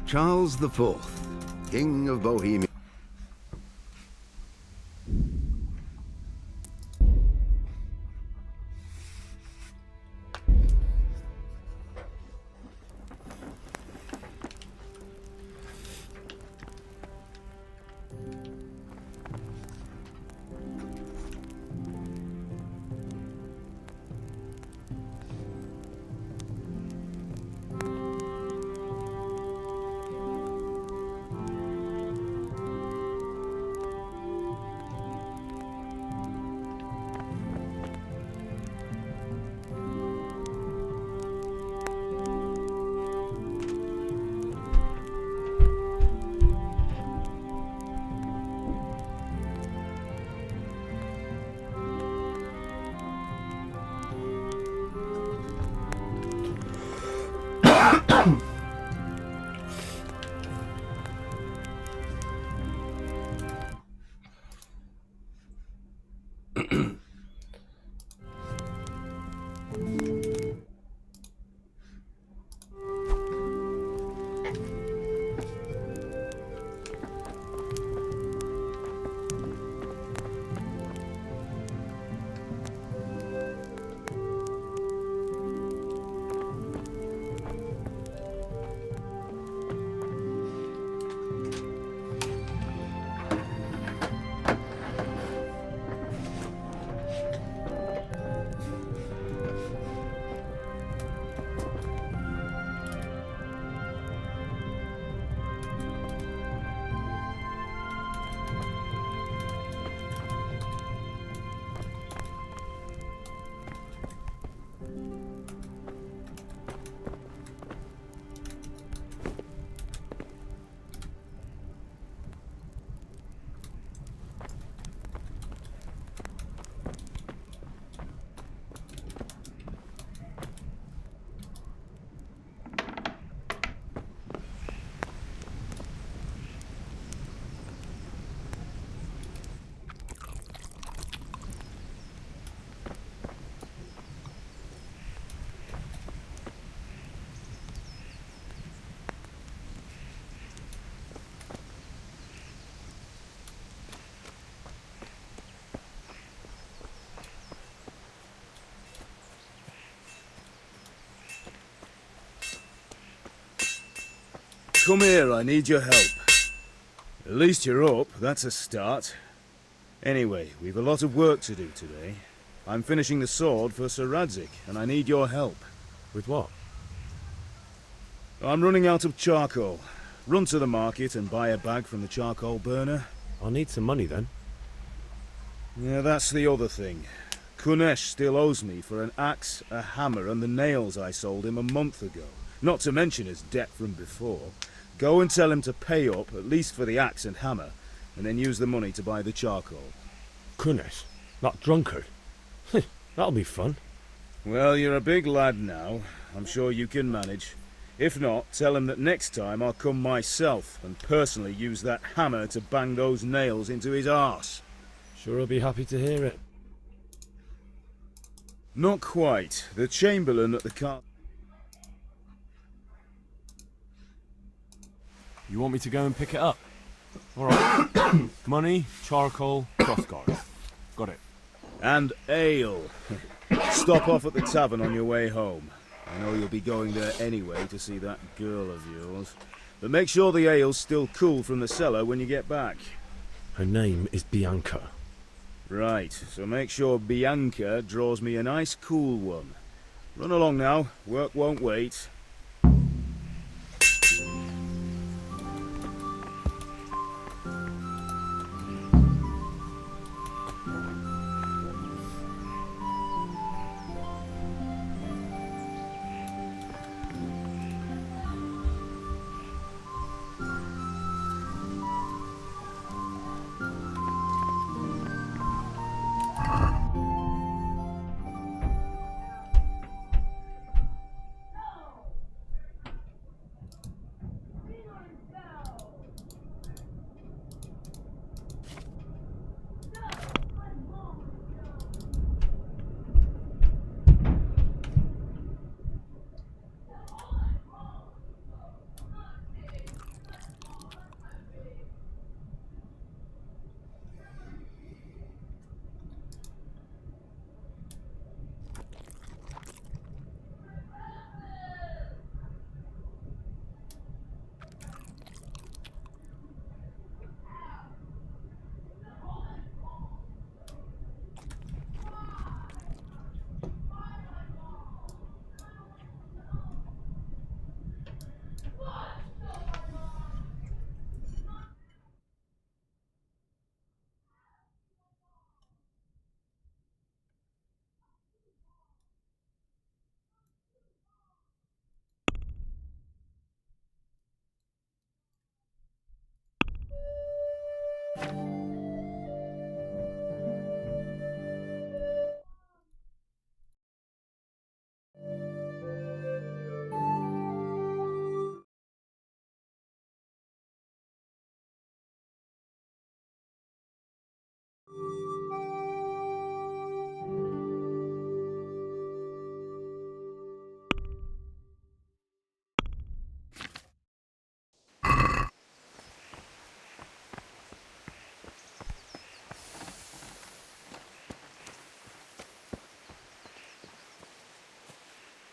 Charles IV, King of Bohemia. Come here, I need your help. At least you're up, that's a start. Anyway, we've a lot of work to do today. I'm finishing the sword for Sir Radzig, and I need your help. With what? I'm running out of charcoal. Run to the market and buy a bag from the charcoal burner. I'll need some money then. Yeah, that's the other thing. Kunesh still owes me for an axe, a hammer, and the nails I sold him a month ago. Not to mention his debt from before. Go and tell him to pay up, at least for the axe and hammer, and then use the money to buy the charcoal. Kunesh? That drunkard? That'll be fun. Well, you're a big lad now. I'm sure you can manage. If not, tell him that next time I'll come myself and personally use that hammer to bang those nails into his arse. Sure, I'll be happy to hear it. Not quite. The Chamberlain at the castle. You want me to go and pick it up? Alright. Money, charcoal, crossguard. Got it. And ale. Stop off at the tavern on your way home. I know you'll be going there anyway to see that girl of yours. But make sure the ale's still cool from the cellar when you get back. Her name is Bianca. Right, so make sure Bianca draws me a nice cool one. Run along now, work won't wait.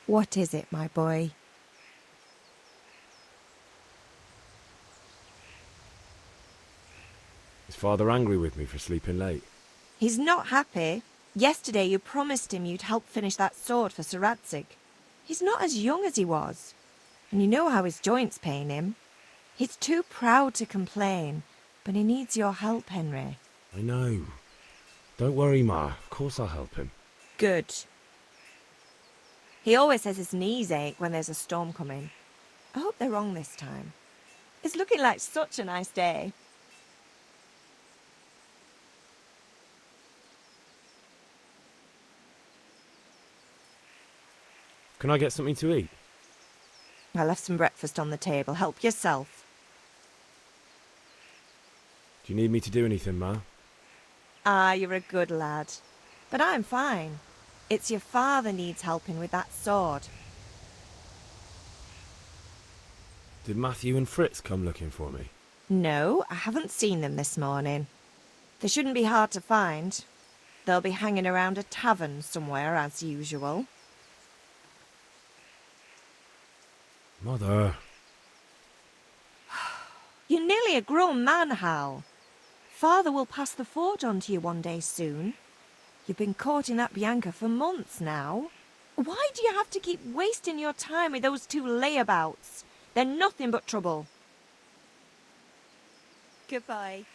What is it, my boy? Is Father angry with me for sleeping late? He's not happy. Yesterday you promised him you'd help finish that sword for Sir Radzig. He's not as young as he was, and you know how his joints pain him. He's too proud to complain, but he needs your help, Henry. I know. Don't worry, Ma. Of course I'll help him. Good. He always says his knees ache when there's a storm coming. I hope they're wrong this time. It's looking like such a nice day. Can I get something to eat? I left some breakfast on the table. Help yourself. Do you need me to do anything, Ma? Ah, you're a good lad. But I'm fine. It's your father needs helping with that sword. Did Matthew and Fritz come looking for me? No, I haven't seen them this morning. They shouldn't be hard to find. They'll be hanging around a tavern somewhere, as usual. Mother. You're nearly a grown man, Hal. Father will pass the forge on to you one day soon. You've been courting that Bianca for months now. Why do you have to keep wasting your time with those two layabouts? They're nothing but trouble. Goodbye.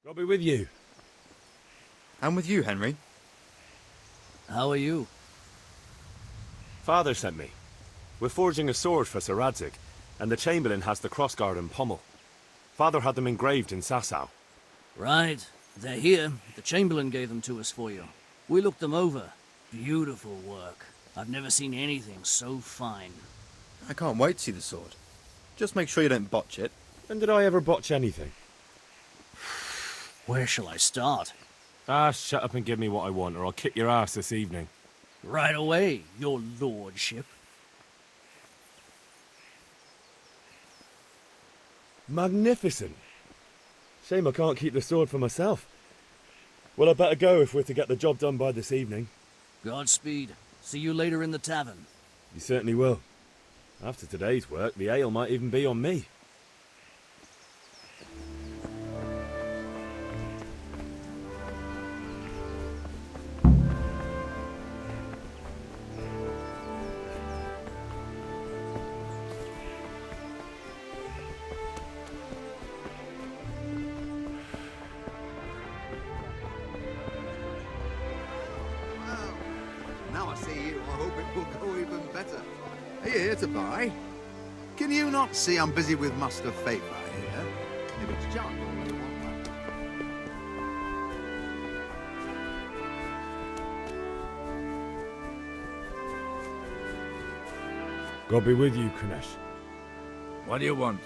I'll be with you. I'm with you, Henry. How are you? Father sent me. We're forging a sword for Sir Radzig, and the Chamberlain has the crossguard and pommel. Father had them engraved in Sasau. Right. They're here. The Chamberlain gave them to us for you. We looked them over. Beautiful work. I've never seen anything so fine. I can't wait to see the sword. Just make sure you don't botch it. When did I ever botch anything? Where shall I start? Ah, shut up and give me what I want, or I'll kick your ass this evening. Right away, your lordship. Magnificent. Shame I can't keep the sword for myself. Well, I better go if we're to get the job done by this evening. Godspeed. See you later in the tavern. You certainly will. After today's work, the ale might even be on me. Now I see you, I hope it will go even better. Are you here to buy? Can you not see I'm busy with Master Favour here? If it's charcoal you want, God be with you, Kunesh. What do you want?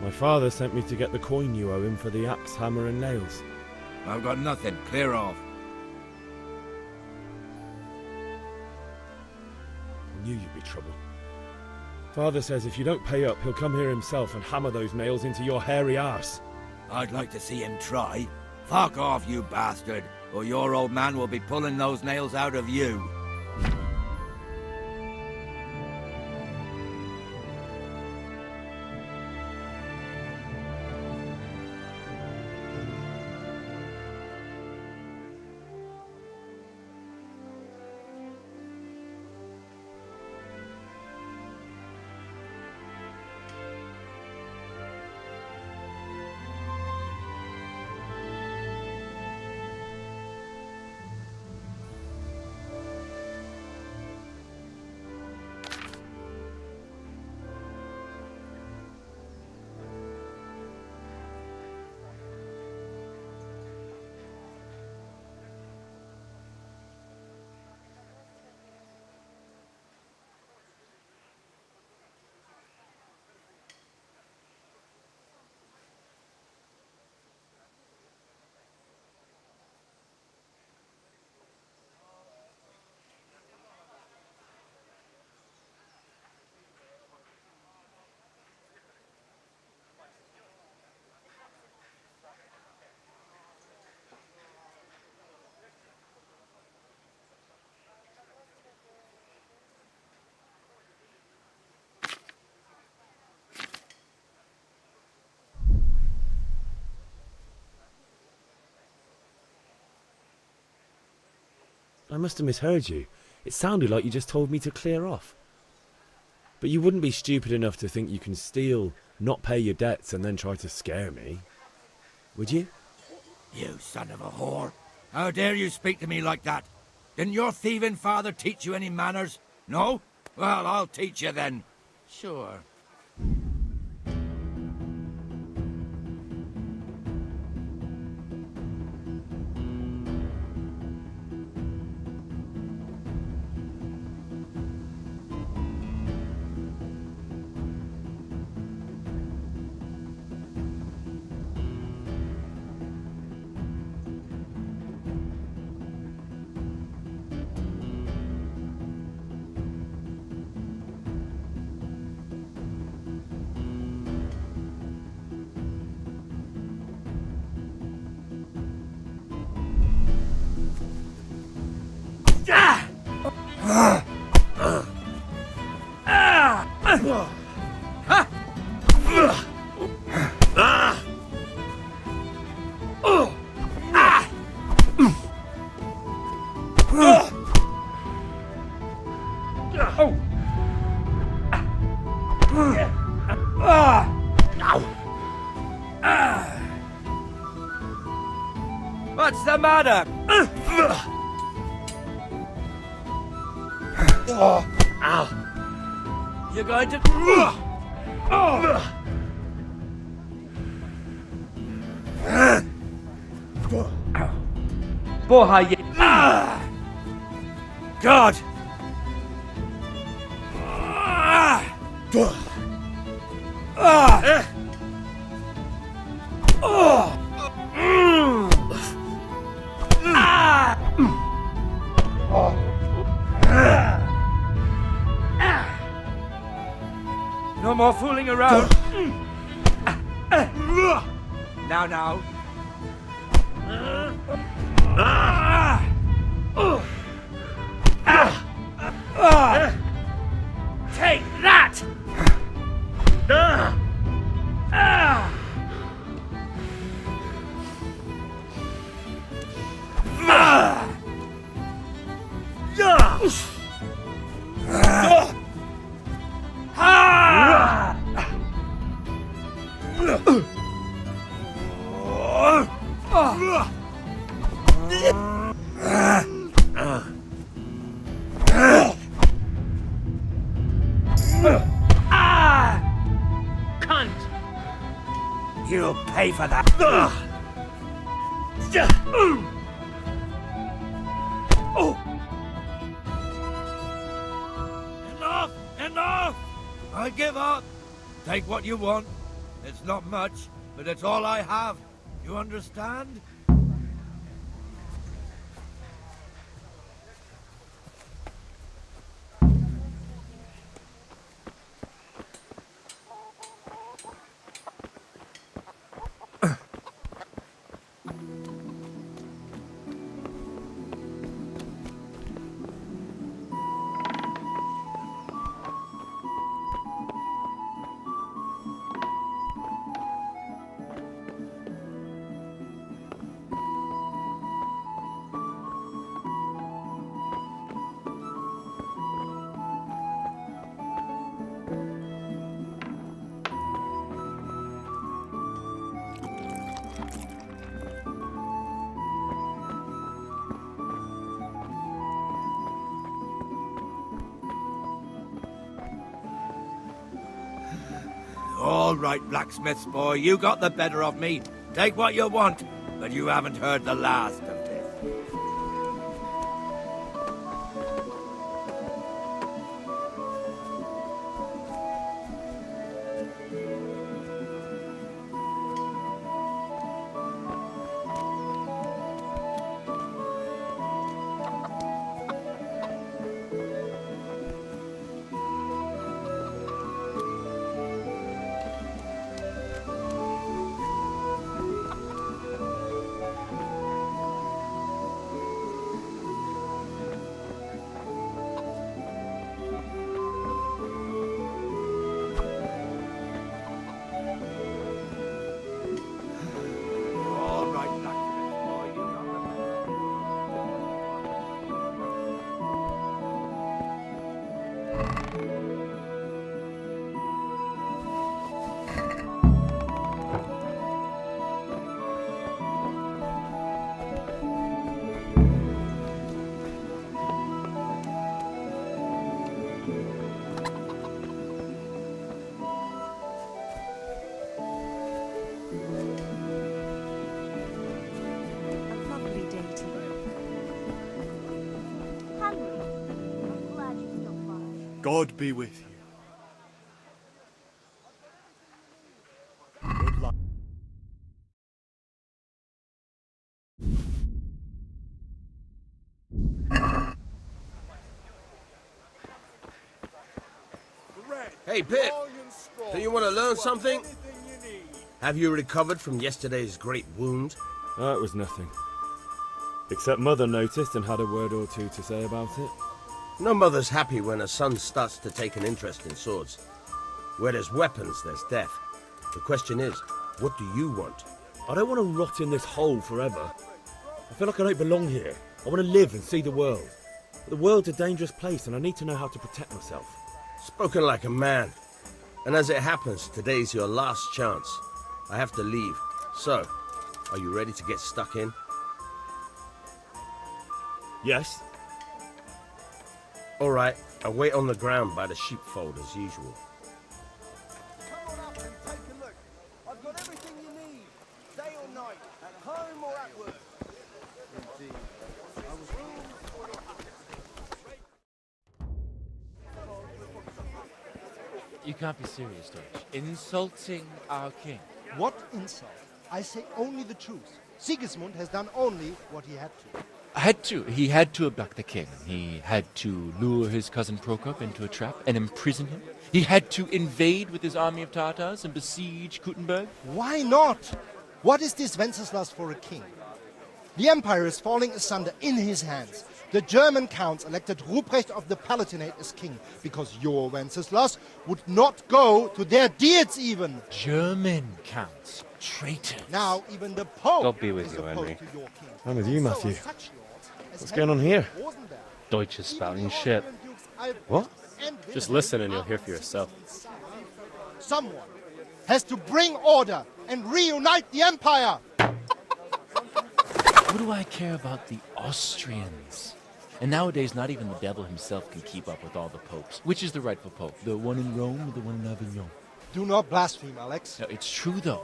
My father sent me to get the coin you owe him for the axe, hammer and nails. I've got nothing. Clear off. I knew you'd be trouble. Father says if you don't pay up, he'll come here himself and hammer those nails into your hairy arse. I'd like to see him try. Fuck off, you bastard, or your old man will be pulling those nails out of you. I must have misheard you. It sounded like you just told me to clear off. But you wouldn't be stupid enough to think you can steal, not pay your debts, and then try to scare me. Would you? You son of a whore. How dare you speak to me like that? Didn't your thieving father teach you any manners? No? Well, I'll teach you then. Sure. What's the matter? You're going to... God! No more fooling around. Now. Take that! You'll pay for that. Enough! I give up. Take what you want. It's not much, but it's all I have. You understand? All right, blacksmith's boy, you got the better of me. Take what you want, but you haven't heard the last of this. God be with you. Good luck. Hey, Pip. Do you want to learn something? Have you recovered from yesterday's great wound? Oh, it was nothing. Except Mother noticed and had a word or two to say about it. No mother's happy when a son starts to take an interest in swords. Where there's weapons, there's death. The question is, what do you want? I don't want to rot in this hole forever. I feel like I don't belong here. I want to live and see the world. But the world's a dangerous place and I need to know how to protect myself. Spoken like a man. And as it happens, today's your last chance. I have to leave. So, are you ready to get stuck in? Yes? All right, I'll wait on the ground by the sheepfold as usual. Come on up and take a look. I've got everything you need. Day or night, at home or at work. Indeed. You can't be serious, Deutsch. Insulting our king. What insult? I say only the truth. Sigismund has done only what he had to. He had to abduct the king. He had to lure his cousin Prokop into a trap and imprison him. He had to invade with his army of Tatars and besiege Kuttenberg. Why not? What is this Wenceslas for a king? The empire is falling asunder in his hands. The German counts elected Ruprecht of the Palatinate as king because your Wenceslas would not go to their deeds even. German counts. Traitors. Now even the Pope God be with is you, opposed Henry. to your king. I'm with you, Matthew. So are such lords as What's going on here? Deutsch is spouting shit. What? Just listen and you'll hear for yourself. Someone has to bring order and reunite the empire. What do I care about the Austrians? And nowadays, not even the devil himself can keep up with all the popes. Which is the rightful pope? The one in Rome or the one in Avignon? Do not blaspheme, Alex. No, it's true, though.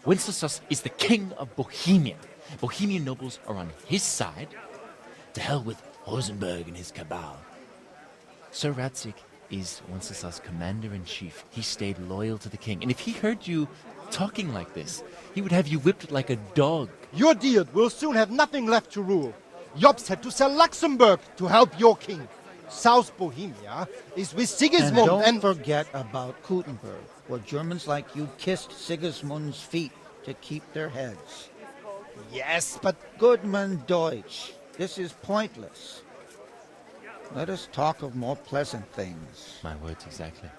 Wenceslas is the king of Bohemia. Bohemian nobles are on his side. To hell with Rosenberg and his cabal. Sir Radzig is Wenceslas' commander-in-chief. He stayed loyal to the king. And if he heard you talking like this, he would have you whipped like a dog. Your Diet will soon have nothing left to rule. Jobst had to sell Luxembourg to help your king. South Bohemia is with Sigismund and don't forget about Kuttenberg, where Germans like you kissed Sigismund's feet to keep their heads. Yes, but... Goodman Deutsch, this is pointless. Let us talk of more pleasant things. My words exactly.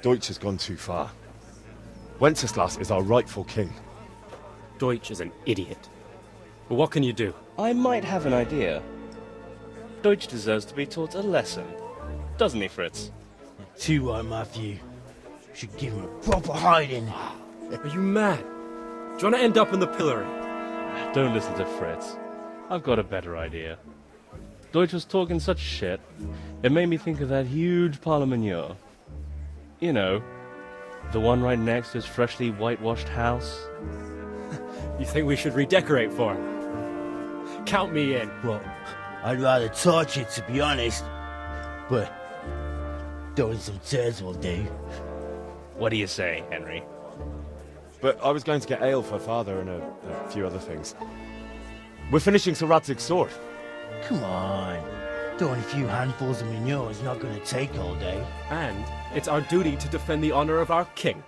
Deutsch has gone too far. Wenceslas is our rightful king. Deutsch is an idiot. But what can you do? I might have an idea. Deutsch deserves to be taught a lesson. Doesn't he, Fritz? Too right, Matthew. Should give him a proper hiding. Are you mad? Do you want to end up in the pillory? Don't listen to Fritz. I've got a better idea. Deutsch was talking such shit, it made me think of that huge parliament. You know, the one right next to his freshly whitewashed house. You think we should redecorate for him? Count me in. Well, I'd rather torch it, to be honest. But throwing some tears will do. What do you say, Henry? But I was going to get ale for Father and a few other things. We're finishing Sir Radzig's sword. Come on. Throwing a few handfuls of manure is not going to take all day. And it's our duty to defend the honor of our king.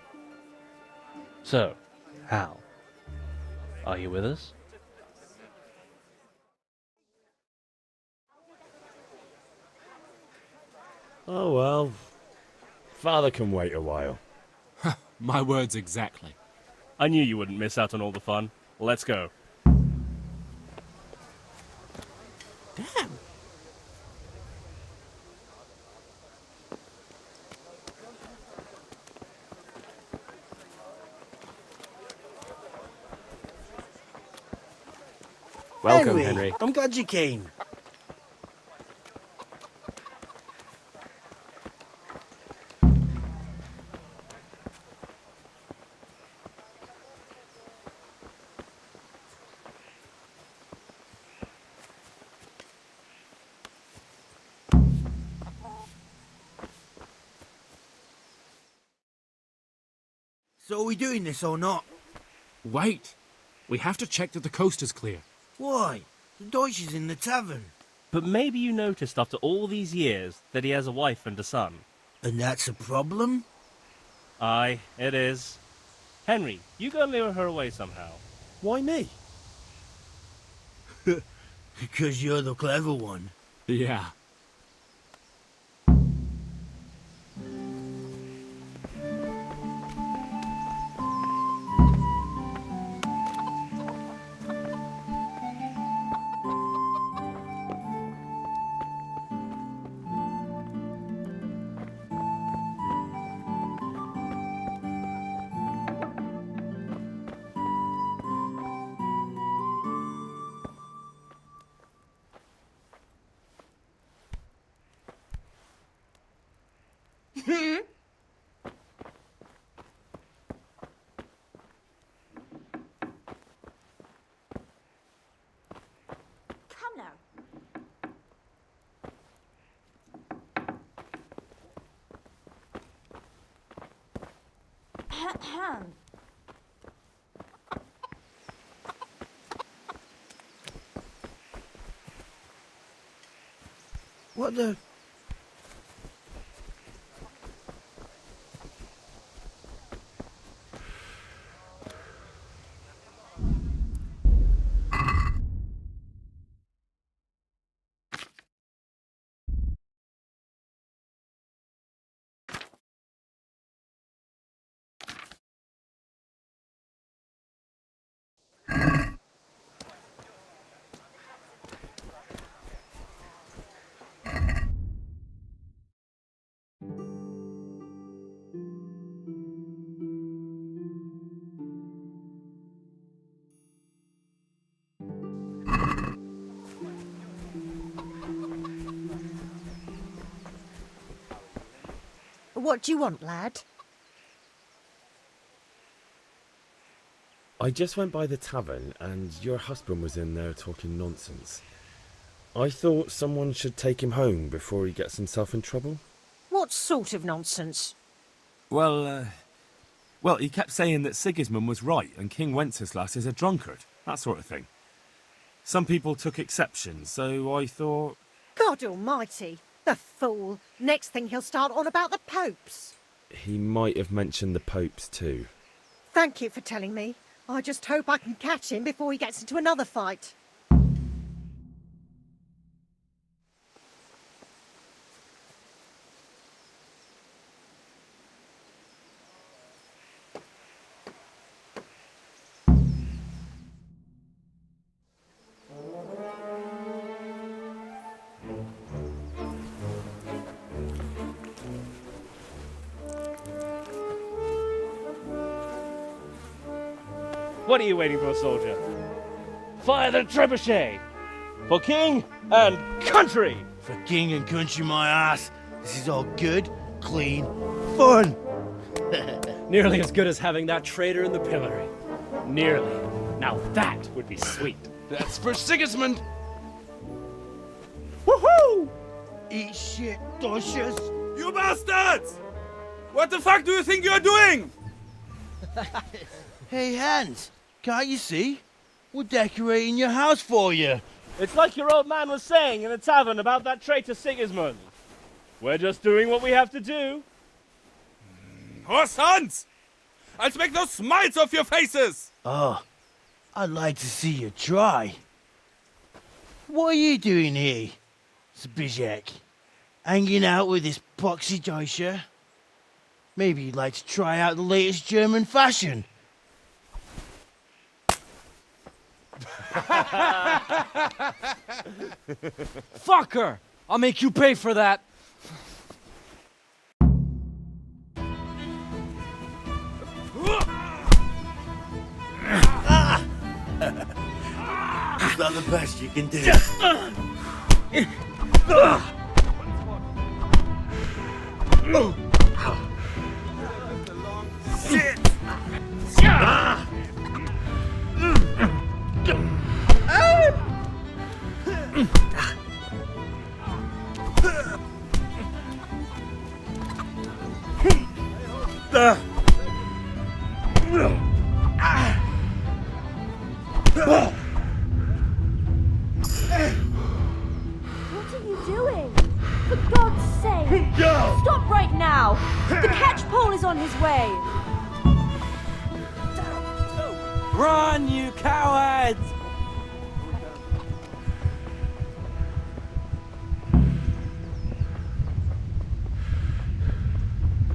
So, Hal, are you with us? Oh well. Father can wait a while. My words exactly. I knew you wouldn't miss out on all the fun. Let's go. Damn. Welcome, Henry. I'm glad you came. So are we doing this or not? Wait. We have to check that the coast is clear. Why? The Deutsch is in the tavern. But maybe you noticed after all these years that he has a wife and a son. And that's a problem? Aye, it is. Henry, you go and lure her away somehow. Why me? Because you're the clever one. Yeah. Come now. Ahem. What the... What do you want, lad? I just went by the tavern and your husband was in there talking nonsense. I thought someone should take him home before he gets himself in trouble. What sort of nonsense? Well, he kept saying that Sigismund was right and King Wenceslas is a drunkard, that sort of thing. Some people took exception, so I thought... God almighty! The fool! Next thing he'll start on about the popes. He might have mentioned the popes too. Thank you for telling me. I just hope I can catch him before he gets into another fight. What are you waiting for, soldier? Fire the trebuchet! For king and country! For king and country, my ass. This is all good, clean, fun. Nearly as good as having that traitor in the pillory. Nearly. Now that would be sweet. That's for Sigismund! Woohoo! Eat shit, Deutsches. You bastards! What the fuck do you think you're doing? Hey, Hans, can't you see? We're decorating your house for you. It's like your old man was saying in the tavern about that traitor Sigismund. We're just doing what we have to do. Horse Hans! I'll make those smiles off your faces! Oh, I'd like to see you try. What are you doing here, Zbigniew? Hanging out with this poxy Deutscher? Maybe you'd like to try out the latest German fashion. Fuck her! I'll make you pay for that! Is that the best you can do? Shit! What are you doing? For God's sake! Stop right now! The catch pole is on his way! Run, you cowards!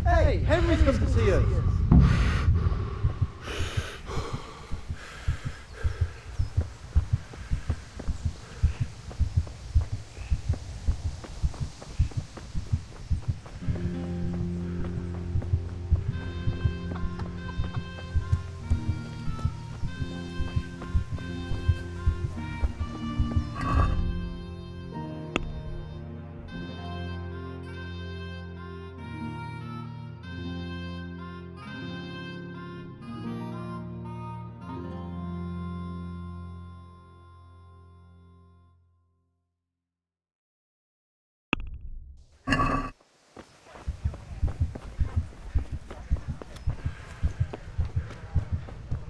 Hey, Henry's come to see us.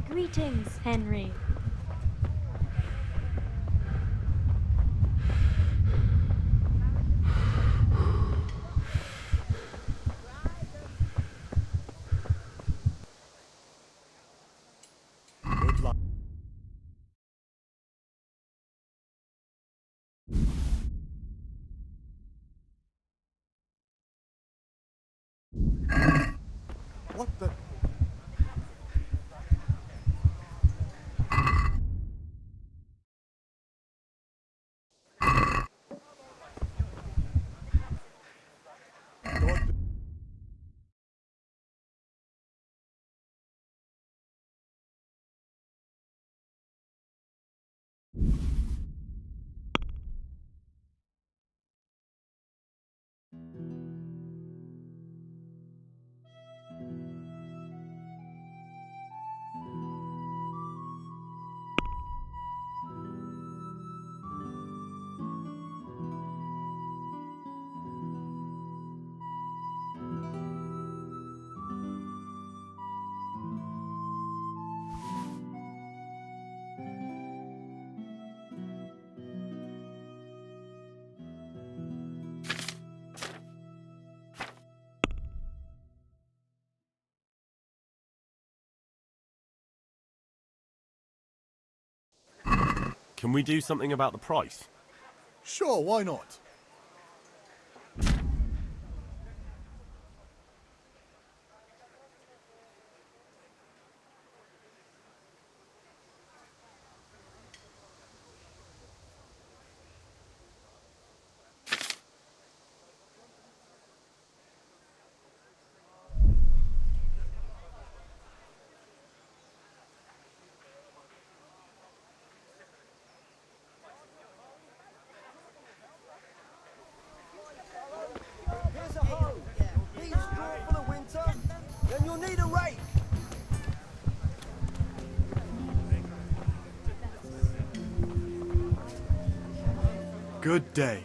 Greetings, Henry. Good luck. What the? Can we do something about the price? Sure, why not? Here's a hoe. Need straw for the winter? Then you'll need a rake. Good day.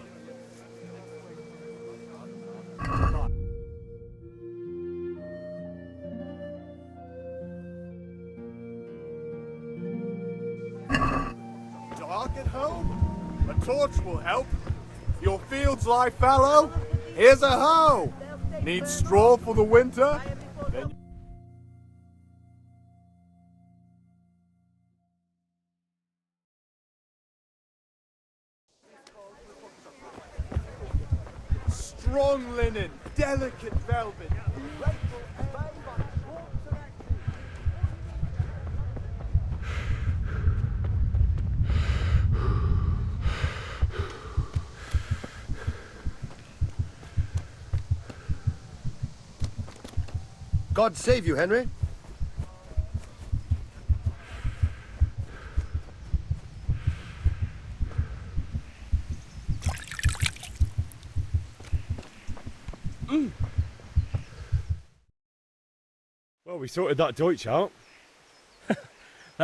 Dark at home? A torch will help. Your fields lie fallow? Here's a hoe. Need straw for the winter? Then strong linen, delicate velvet. God save you, Henry. Well, we sorted that Deutsch out. That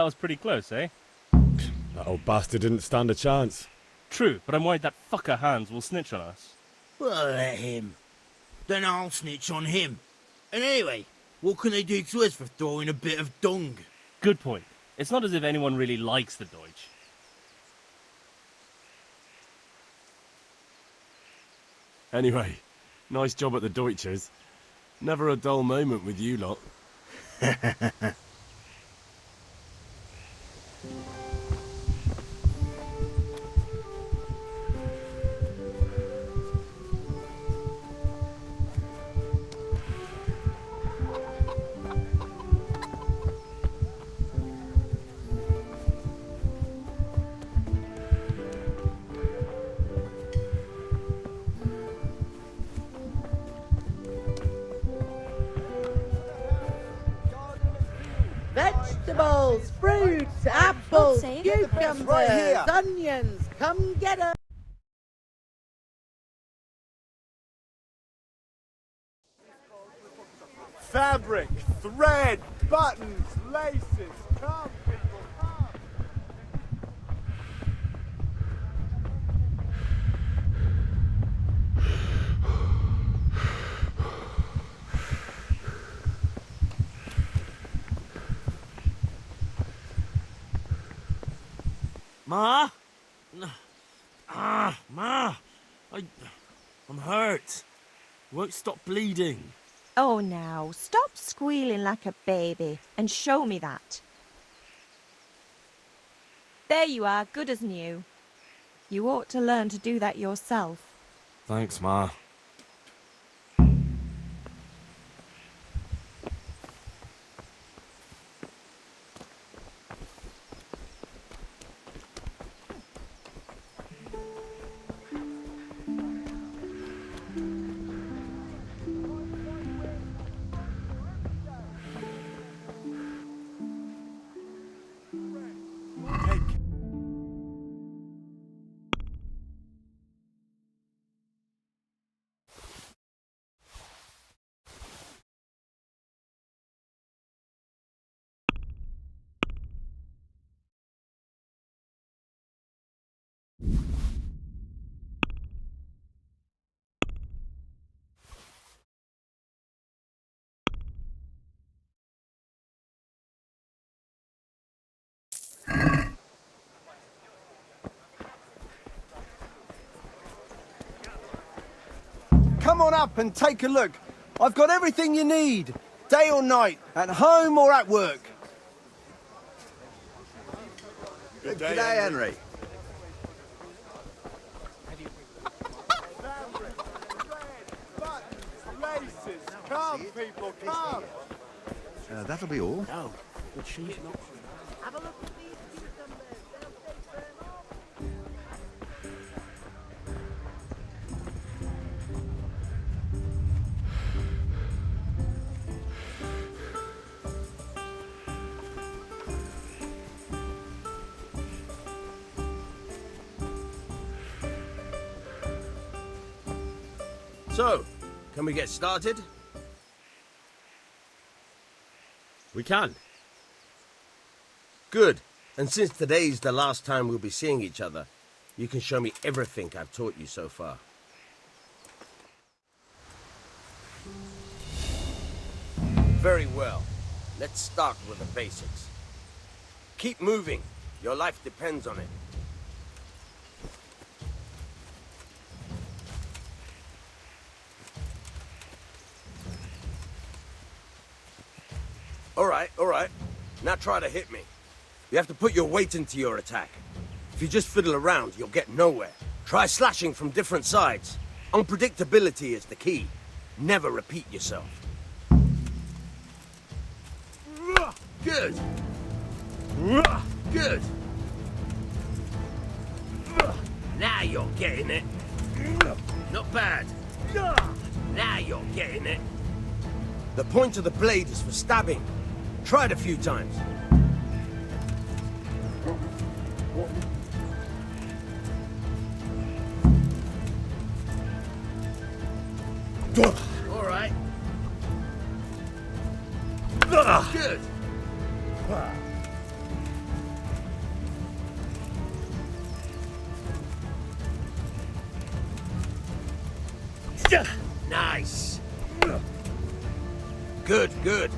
was pretty close, eh? That old bastard didn't stand a chance. True, but I'm worried that fucker Hans will snitch on us. Well, let him. Then I'll snitch on him. And anyway, what can they do to us for throwing a bit of dung? Good point. It's not as if anyone really likes the Deutsch. Anyway, nice job at the Deutschers. Never a dull moment with you lot. Vegetables, fruits, apples, cucumbers, Right here. onions. Come get 'em. Fabric, thread, buttons, laces. Come, people, come. Ma? Ma! I'm hurt. Won't stop bleeding. Oh, now, stop squealing like a baby and show me that. There you are, good as new. You ought to learn to do that yourself. Thanks, Ma. Come on up and take a look. I've got everything you need, day or night, at home or at work. Good day, Henry. Laces. Come, people, come. That'll be all. No, but she's not. Have a look at these cucumbers. They'll take them off. So, can we get started? We can. Good. And since today's the last time we'll be seeing each other, you can show me everything I've taught you so far. Very well. Let's start with the basics. Keep moving. Your life depends on it. All right. Now try to hit me. You have to put your weight into your attack. If you just fiddle around, you'll get nowhere. Try slashing from different sides. Unpredictability is the key. Never repeat yourself. Good. Good. Now you're getting it. Not bad. Now you're getting it. The point of the blade is for stabbing. Try it a few times. All right. Good. Nice. Good.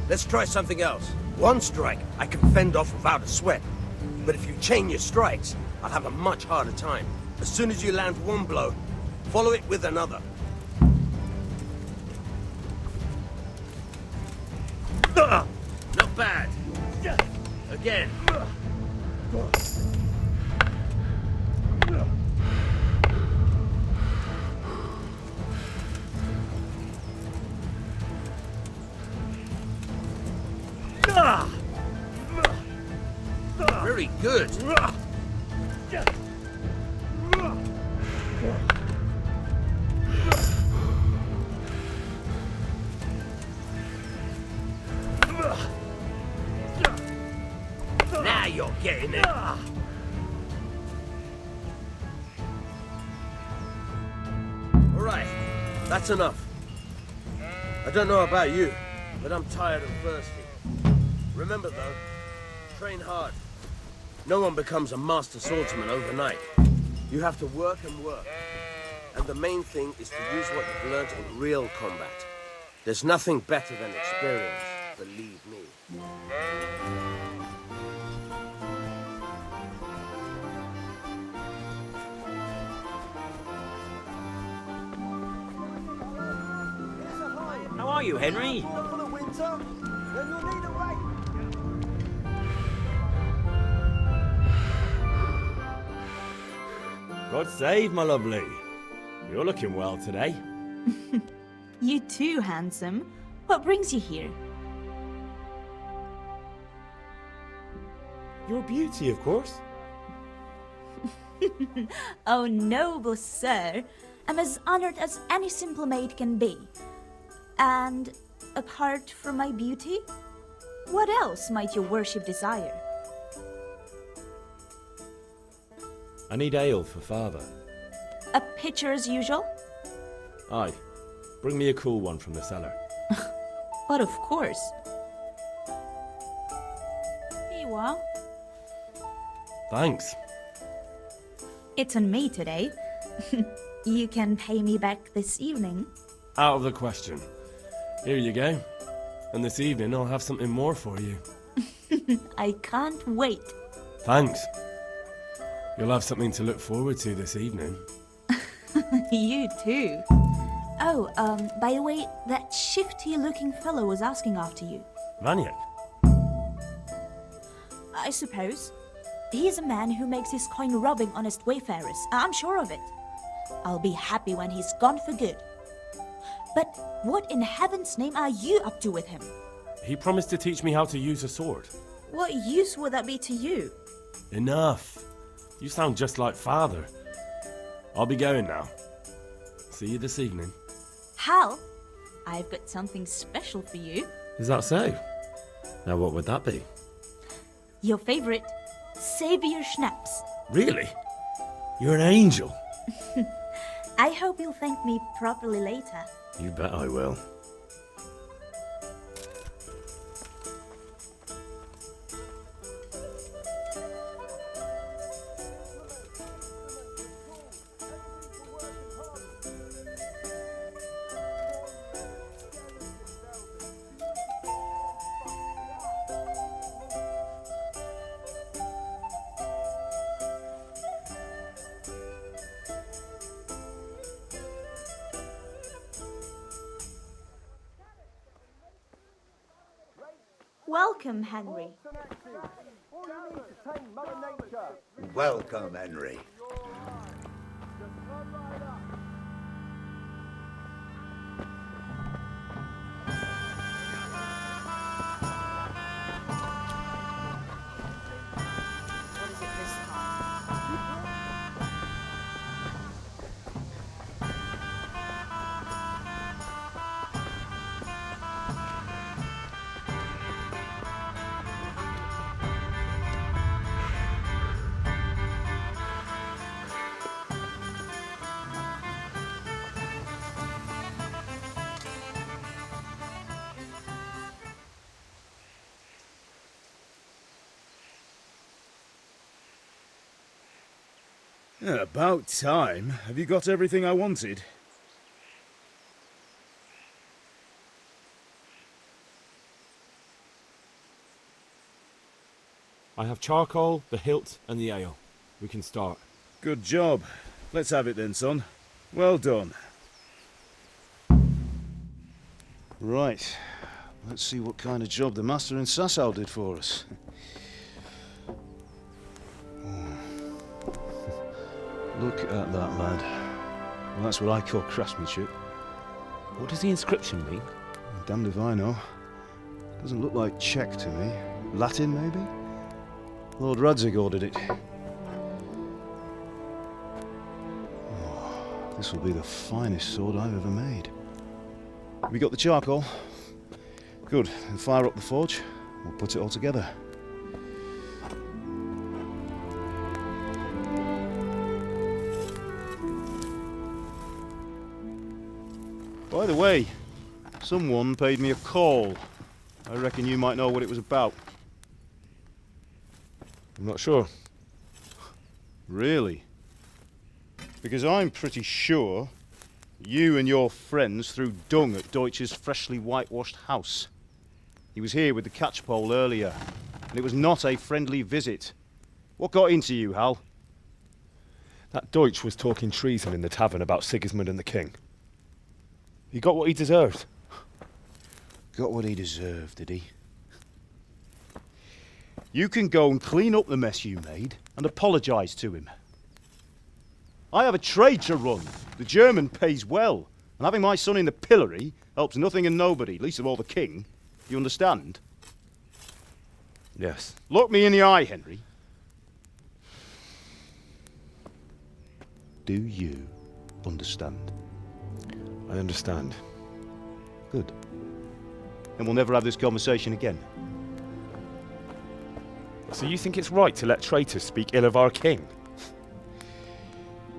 Let's try something else. One strike, I can fend off without a sweat. But if you chain your strikes, I'll have a much harder time. As soon as you land one blow, follow it with another. Not bad. Again. Very good. Now you're getting it. All right, that's enough. I don't know about you, but I'm tired and thirsty. Remember though, train hard. No one becomes a master swordsman overnight. You have to work and work. And the main thing is to use what you've learned in real combat. There's nothing better than experience, believe me. How are you, Henry? God save, my lovely. You're looking well today. You too, handsome. What brings you here? Your beauty, of course. Oh, noble sir. I'm as honored as any simple maid can be. And apart from my beauty, what else might your worship desire? I need ale for father. A pitcher as usual? Aye. Bring me a cool one from the cellar. But of course. Here you are. Thanks. It's on me today. You can pay me back this evening. Out of the question. Here you go. And this evening I'll have something more for you. I can't wait. Thanks. You'll have something to look forward to this evening. You too. Oh, by the way, that shifty-looking fellow was asking after you. Vaniak? I suppose. He's a man who makes his coin robbing honest wayfarers. I'm sure of it. I'll be happy when he's gone for good. But what in heaven's name are you up to with him? He promised to teach me how to use a sword. What use would that be to you? Enough. You sound just like father. I'll be going now. See you this evening. Hal, I've got something special for you. Is that so? Now what would that be? Your favorite, Savior Schnapps. Really? You're an angel. I hope you'll thank me properly later. You bet I will. Welcome, Henry. Welcome, Henry. About time. Have you got everything I wanted? I have charcoal, the hilt, and the ale. We can start. Good job. Let's have it then, son. Well done. Right. Let's see what kind of job the master in Sasau did for us. Look at that, lad. Well, that's what I call craftsmanship. What does the inscription mean? Damned if I know. Doesn't look like Czech to me. Latin, maybe? Lord Radzig ordered it. Oh, this will be the finest sword I've ever made. We got the charcoal? Good. Then fire up the forge. We'll put it all together. By the way, someone paid me a call. I reckon you might know what it was about. I'm not sure. Really? Because I'm pretty sure you and your friends threw dung at Deutsch's freshly whitewashed house. He was here with the catchpole earlier, and it was not a friendly visit. What got into you, Hal? That Deutsch was talking treason in the tavern about Sigismund and the king. He got what he deserved. Got what he deserved, did he? You can go and clean up the mess you made and apologise to him. I have a trade to run. The German pays well, and having my son in the pillory helps nothing and nobody, least of all the king. You understand? Yes. Look me in the eye, Henry. Do you understand? I understand. Good. Then we'll never have this conversation again. So you think it's right to let traitors speak ill of our king?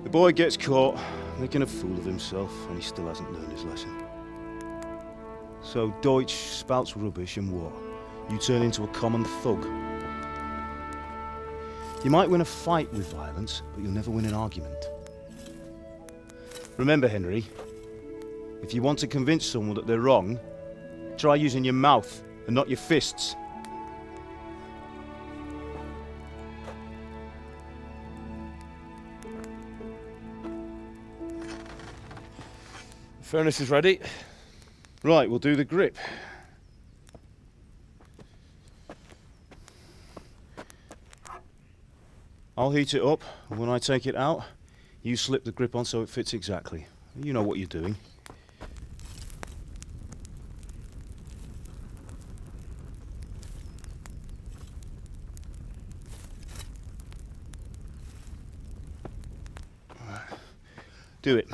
The boy gets caught, making a fool of himself, and he still hasn't learned his lesson. So Deutsch spouts rubbish, and what? You turn into a common thug. You might win a fight with violence, but you'll never win an argument. Remember, Henry, if you want to convince someone that they're wrong, try using your mouth and not your fists. The furnace is ready. Right, we'll do the grip. I'll heat it up, and when I take it out, you slip the grip on so it fits exactly. You know what you're doing. Do it.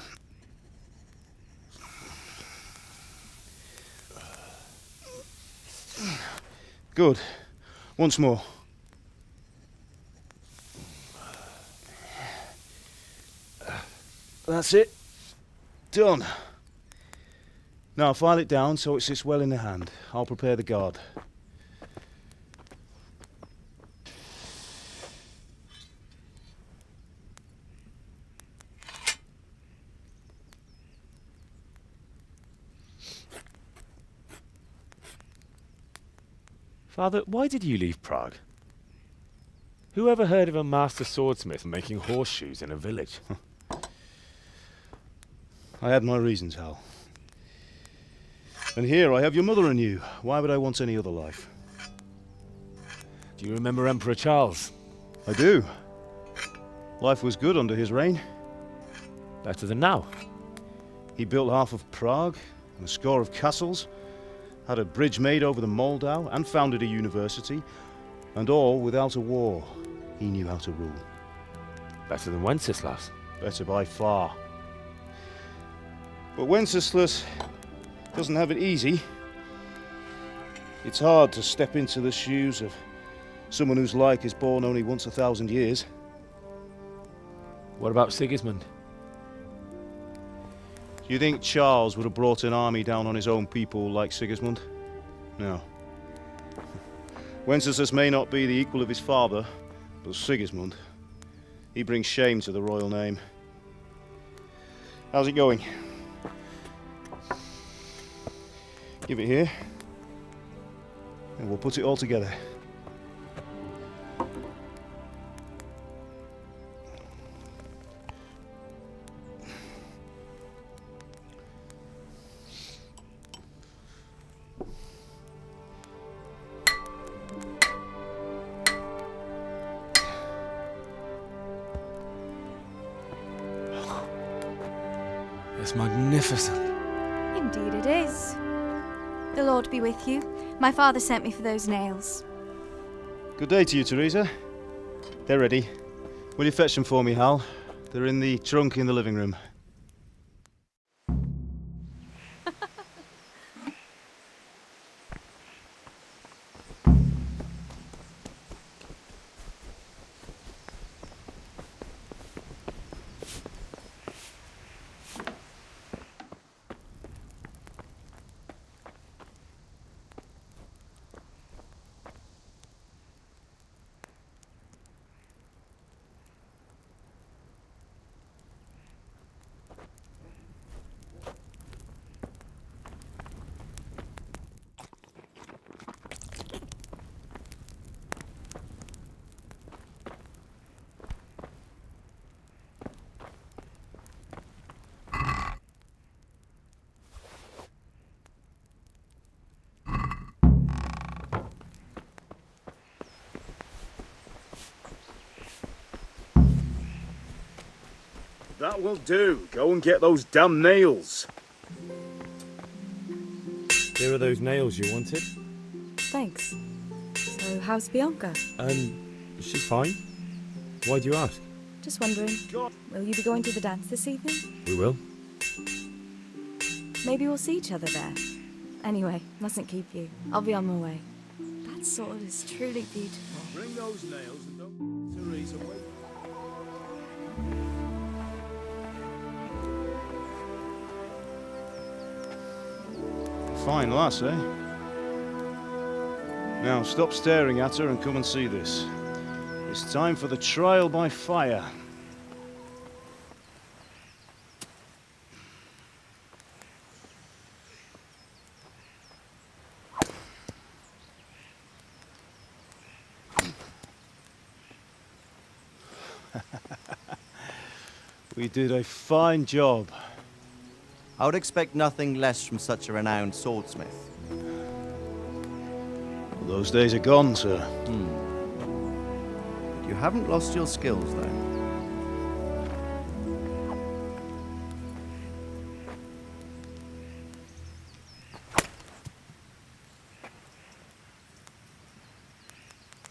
Good. Once more. That's it. Done. Now file it down so it sits well in the hand. I'll prepare the guard. Father, why did you leave Prague? Who ever heard of a master swordsmith making horseshoes in a village? I had my reasons, Hal. And here I have your mother and you. Why would I want any other life? Do you remember Emperor Charles? I do. Life was good under his reign. Better than now. He built half of Prague and a score of castles, had a bridge made over the Moldau, and founded a university, and all without a war. He knew how to rule. Better than Wenceslas. Better by far. But Wenceslas doesn't have it easy. It's hard to step into the shoes of someone whose like is born only once 1,000 years. What about Sigismund? Do you think Charles would have brought an army down on his own people like Sigismund? No. Wenceslas may not be the equal of his father, but Sigismund, he brings shame to the royal name. How's it going? Give it here, and we'll put it all together. That's magnificent. Indeed it is. The Lord be with you. My father sent me for those nails. Good day to you, Teresa. They're ready. Will you fetch them for me, Hal? They're in the trunk in the living room. That will do. Go and get those damn nails. Here are those nails you wanted. Thanks. So, how's Bianca? She's fine. Why do you ask? Just wondering, will you be going to the dance this evening? We will. Maybe we'll see each other there. Anyway, mustn't keep you. I'll be on my way. That sword is truly beautiful. Bring those nails and don't... Teresa, wait. Fine lass, eh? Now, stop staring at her and come and see this. It's time for the trial by fire. We did a fine job. I would expect nothing less from such a renowned swordsmith. Those days are gone, sir. You haven't lost your skills, though.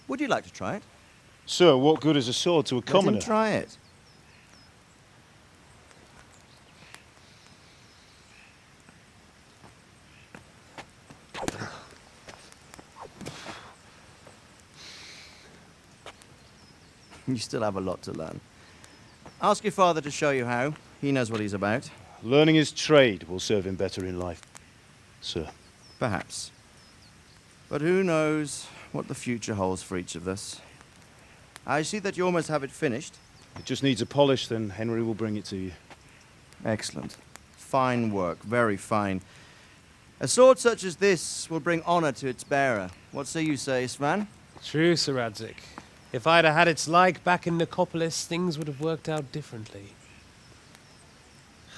Would you like to try it? Sir, what good is a sword to a commoner? Let him try it. You still have a lot to learn. Ask your father to show you how. He knows what he's about. Learning his trade will serve him better in life, sir. Perhaps. But who knows what the future holds for each of us. I see that you almost have it finished. It just needs a polish, then Henry will bring it to you. Excellent. Fine work, very fine. A sword such as this will bring honor to its bearer. What say you, Svan? True, Sir Radzik. If I'd have had its like back in Nicopolis, things would have worked out differently.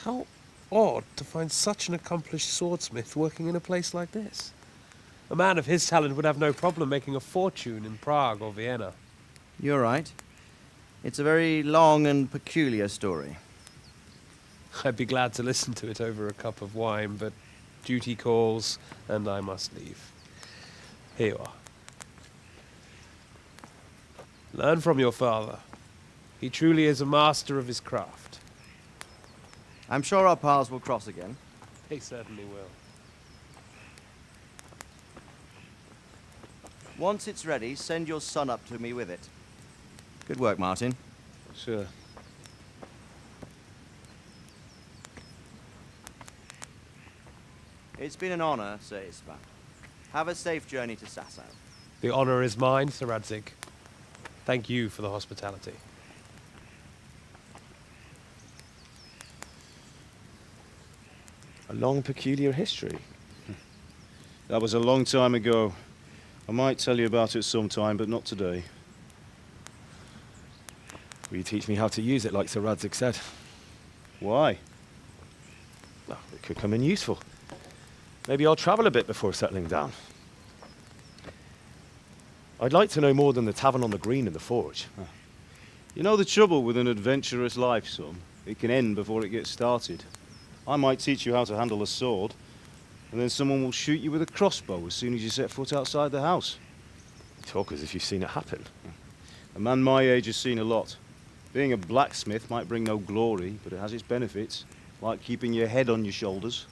How odd to find such an accomplished swordsmith working in a place like this. A man of his talent would have no problem making a fortune in Prague or Vienna. You're right. It's a very long and peculiar story. I'd be glad to listen to it over a cup of wine, but duty calls, and I must leave. Here you are. Learn from your father. He truly is a master of his craft. I'm sure our paths will cross again. They certainly will. Once it's ready, send your son up to me with it. Good work, Martin. Sure. It's been an honor, Sir Isvan. Have a safe journey to Sasau. The honor is mine, Sir Radzik. Thank you for the hospitality. A long, peculiar history. That was a long time ago. I might tell you about it sometime, but not today. Will you teach me how to use it, like Sir Radzik said? Why? Well, it could come in useful. Maybe I'll travel a bit before settling down. I'd like to know more than the tavern on the green and the forge. You know the trouble with an adventurous life, son? It can end before it gets started. I might teach you how to handle a sword, and then someone will shoot you with a crossbow as soon as you set foot outside the house. You talk as if you've seen it happen. A man my age has seen a lot. Being a blacksmith might bring no glory, but it has its benefits, like keeping your head on your shoulders.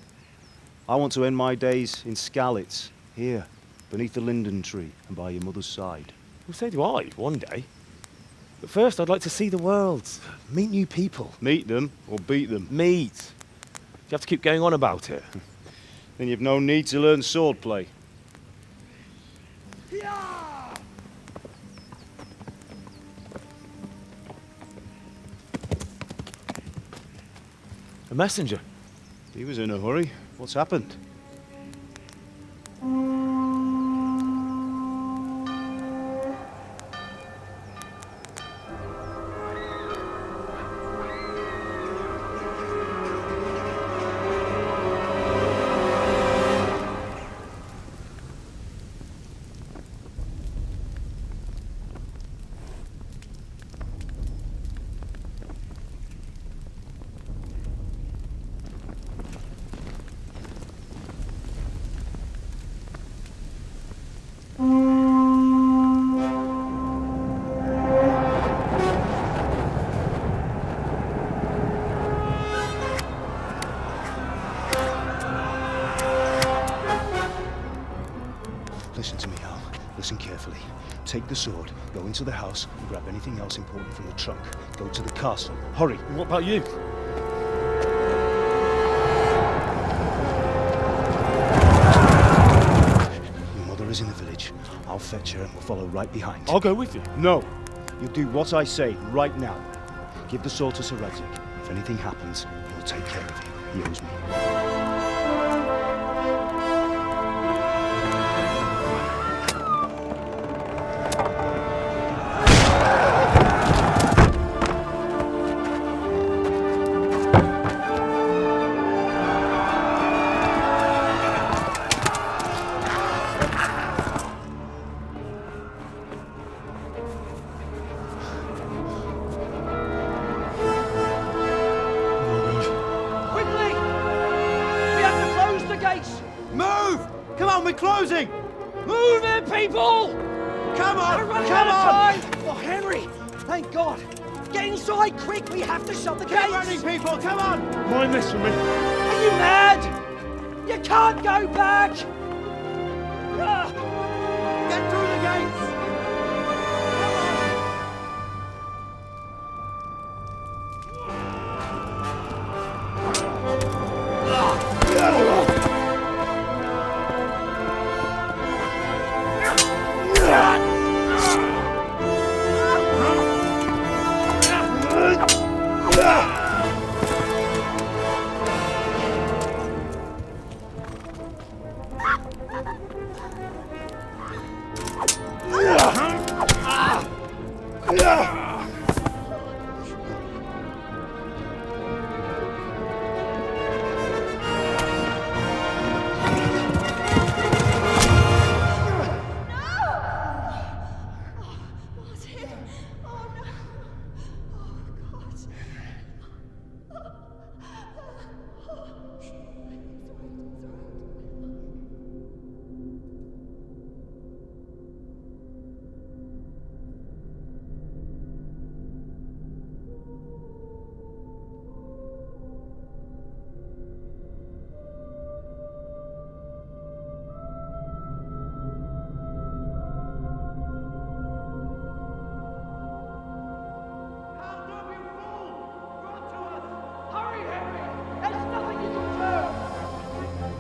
I want to end my days in Skalitz, here, beneath the linden tree and by your mother's side. Well, so do I, one day. But first, I'd like to see the world, meet new people. Meet them or beat them? Meet. You have to keep going on about it. Then you've no need to learn swordplay. A messenger. He was in a hurry. What's happened? Listen to me, Hal. Listen carefully. Take the sword, go into the house, and grab anything else important from the trunk. Go to the castle. Hurry! What about you? Your mother is in the village. I'll fetch her and we'll follow right behind. I'll go with you. No! You'll do what I say right now. Give the sword to Sir Redrick. If anything happens, he'll take care of you. He owes me. We're closing! Move it, people! Come on! We're running Come out of on! time! Oh, Henry! Thank God! Get inside, quick! We have to shut the gates! Keep running, people! Come on! Mind this for me. Are you mad? You can't go back! Get through the gates!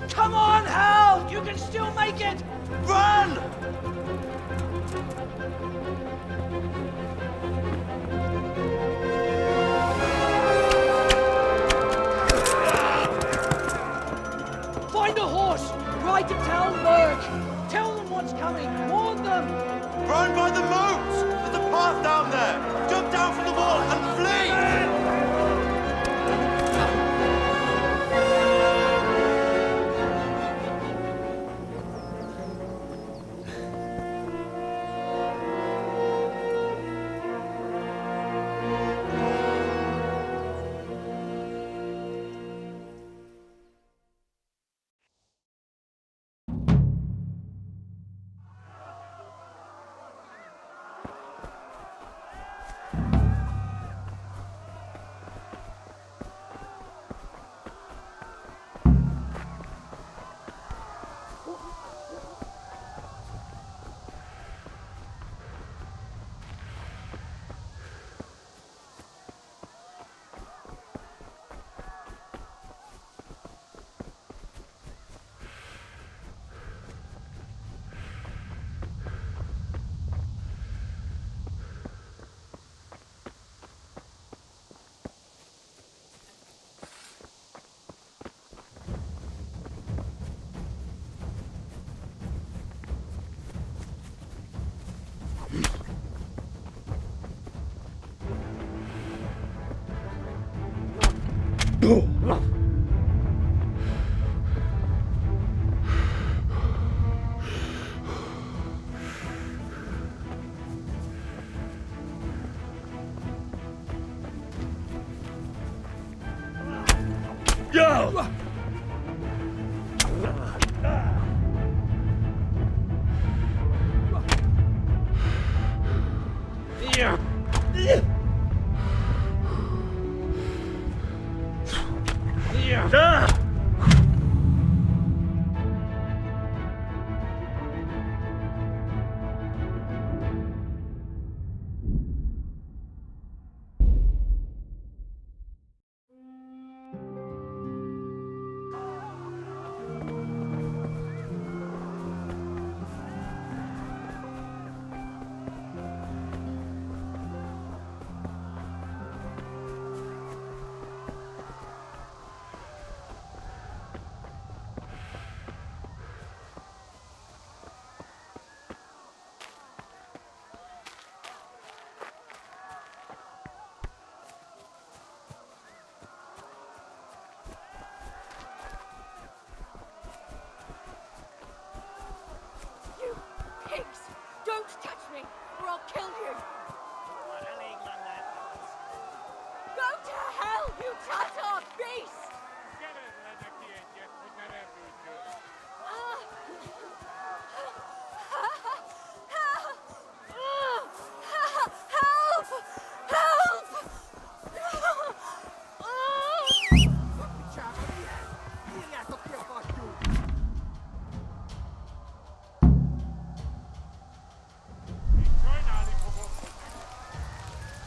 Come on, Hal! You can still make it! Run! Find a horse! Ride to town, Burke! Tell them what's coming! Warn them! Run by the moats! There's a path down there! Jump down from the wall and flee! Go! Pigs! Don't touch me, or I'll kill you! Go to hell, you Tatar beast!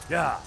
Yeah.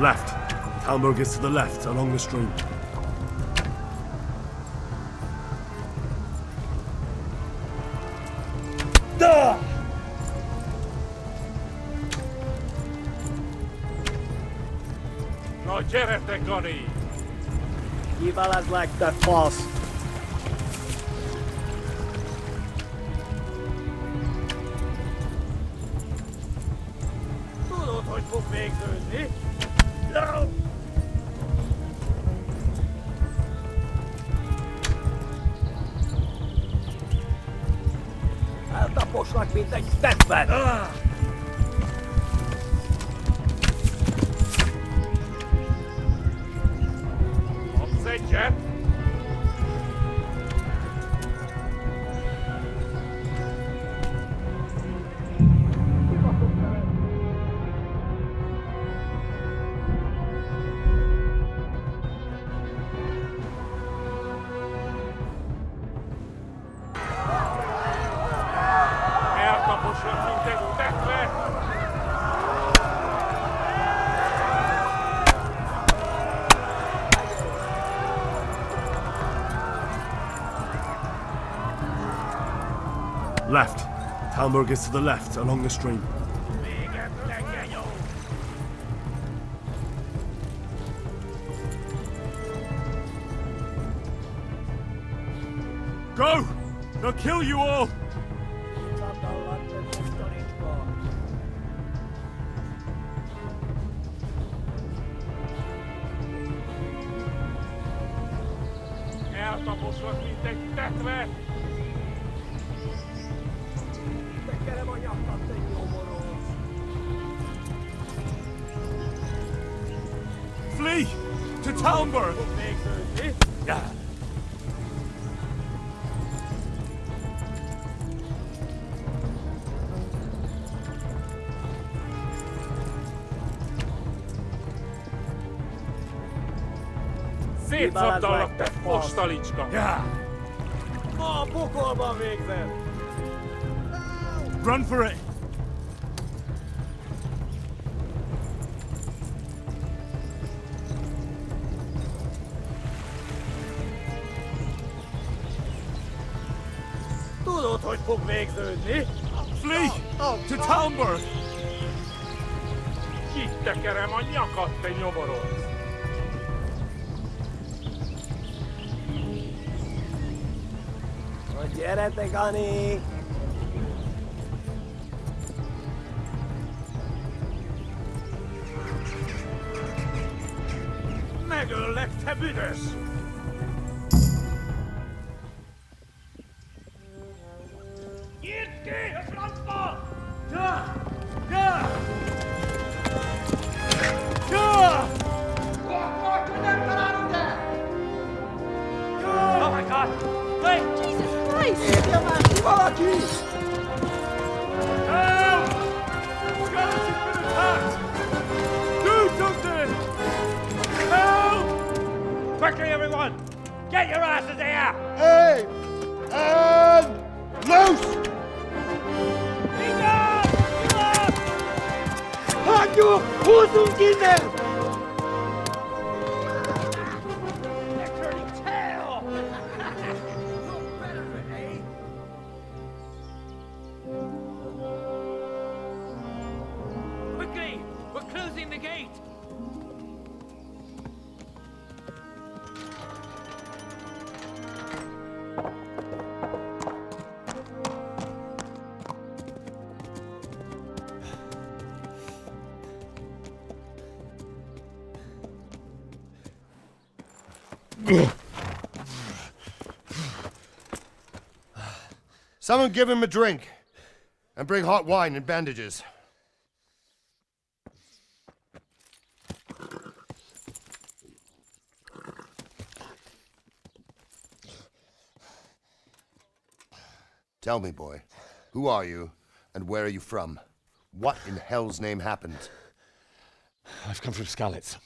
Left. Talmberg is to the left, along the stream. Ivalas like that boss. Älta poszlak mint egy stepben! Obsejcie! Älta poszlak mint egy stepben! Left. Talmberg is to the left, along the stream. Go! They'll kill you all! Eltaposlak mindegy tetve! Tekerem a nyakat, te nyomorós! Flee! To Talmberg! Yeah. Szétszabdalak, te fostalicska! Yeah. Ma a pokolban végzed! Run for it! Tudod, hogy fog végződni? Flee! To Talmberg! Kitekerem a nyakat, te nyomoróc! Gyere, Gani! Megöllek, te büdös! Nyitd ki a francba! Ja! Ja! Ja! Akkor, hogy nem találunk el! Ja! Oh my God! Wait! Jesus Christ! Érje már ki valaki! Help! Skeleton's been attacked! Do something! Help! Quickly, everyone! Get your asses here! Hey! And loose! Enough! Enough! Hagyjuk! Húzzunk innen! They're turning tail! Quickly! We're closing the gate! Someone give him a drink. And bring hot wine and bandages. Tell me, boy, who are you and where are you from? What in hell's name happened? I've come from Skalitz.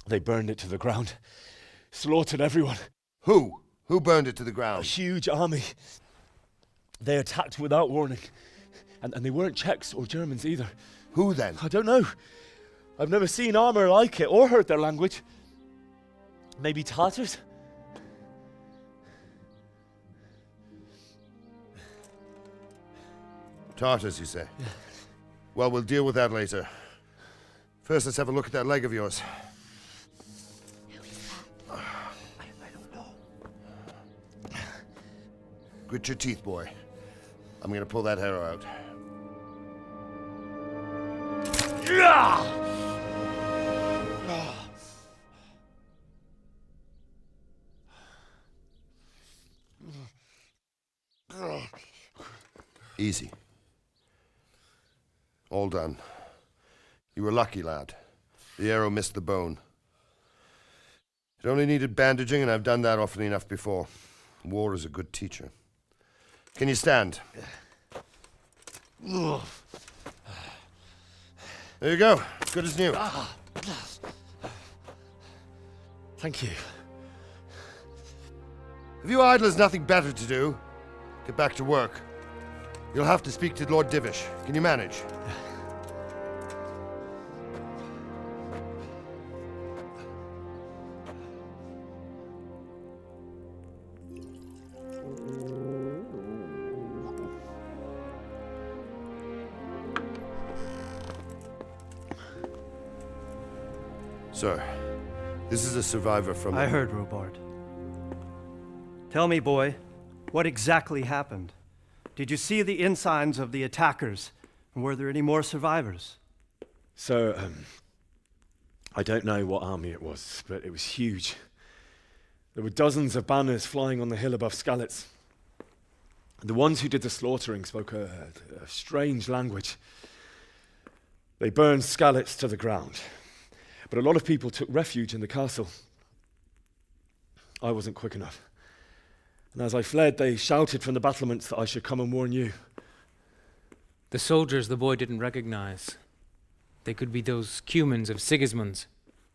They burned it to the ground. Slaughtered everyone. Who? Who burned it to the ground? A huge army. They attacked without warning. And they weren't Czechs or Germans either. Who then? I don't know. I've never seen armor like it or heard their language. Maybe Tatars? Tartars, you say? Yeah. Well, we'll deal with that later. First, let's have a look at that leg of yours. Who is that? I don't know. Grit your teeth, boy. I'm gonna pull that arrow out. Easy. All done. You were lucky, lad. The arrow missed the bone. It only needed bandaging, and I've done that often enough before. War is a good teacher. Can you stand? There you go. Good as new. Thank you. If you idlers nothing better to do, get back to work. You'll have to speak to Lord Divish. Can you manage? Sir, this is a survivor from... I heard, Robard. Tell me, boy, What exactly happened? Did you see the ensigns of the attackers? And were there any more survivors? So, I don't know what army it was, but it was huge. There were dozens of banners flying on the hill above Skalitz. The ones who did the slaughtering spoke a strange language. They burned Skalitz to the ground, but a lot of people took refuge in the castle. I wasn't quick enough. And as I fled, they shouted from the battlements that I should come and warn you. The soldiers the boy didn't recognize. They could be those Cumans of Sigismund's.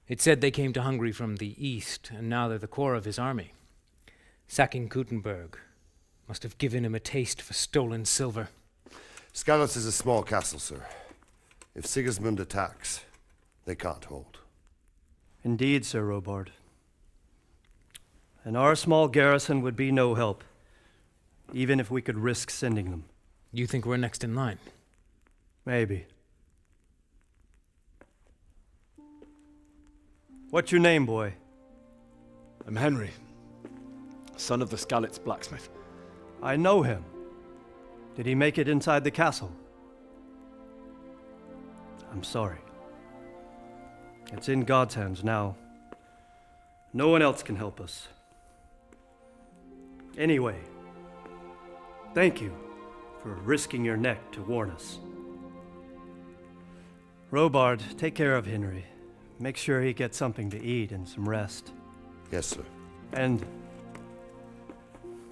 It said they came to Hungary from the east, and now they're the core of his army. Sacking Kuttenberg must have given him a taste for stolen silver. Skalitz is a small castle, sir. If Sigismund attacks, they can't hold. Indeed, Sir Robard. And our small garrison would be no help, even if we could risk sending them. You think we're next in line? Maybe. What's your name, boy? I'm Henry, son of the Skalitz blacksmith. I know him. Did he make it inside the castle? I'm sorry. It's in God's hands now. No one else can help us. Anyway, thank you for risking your neck to warn us. Robard, take care of Henry. Make sure he gets something to eat and some rest. Yes, sir. And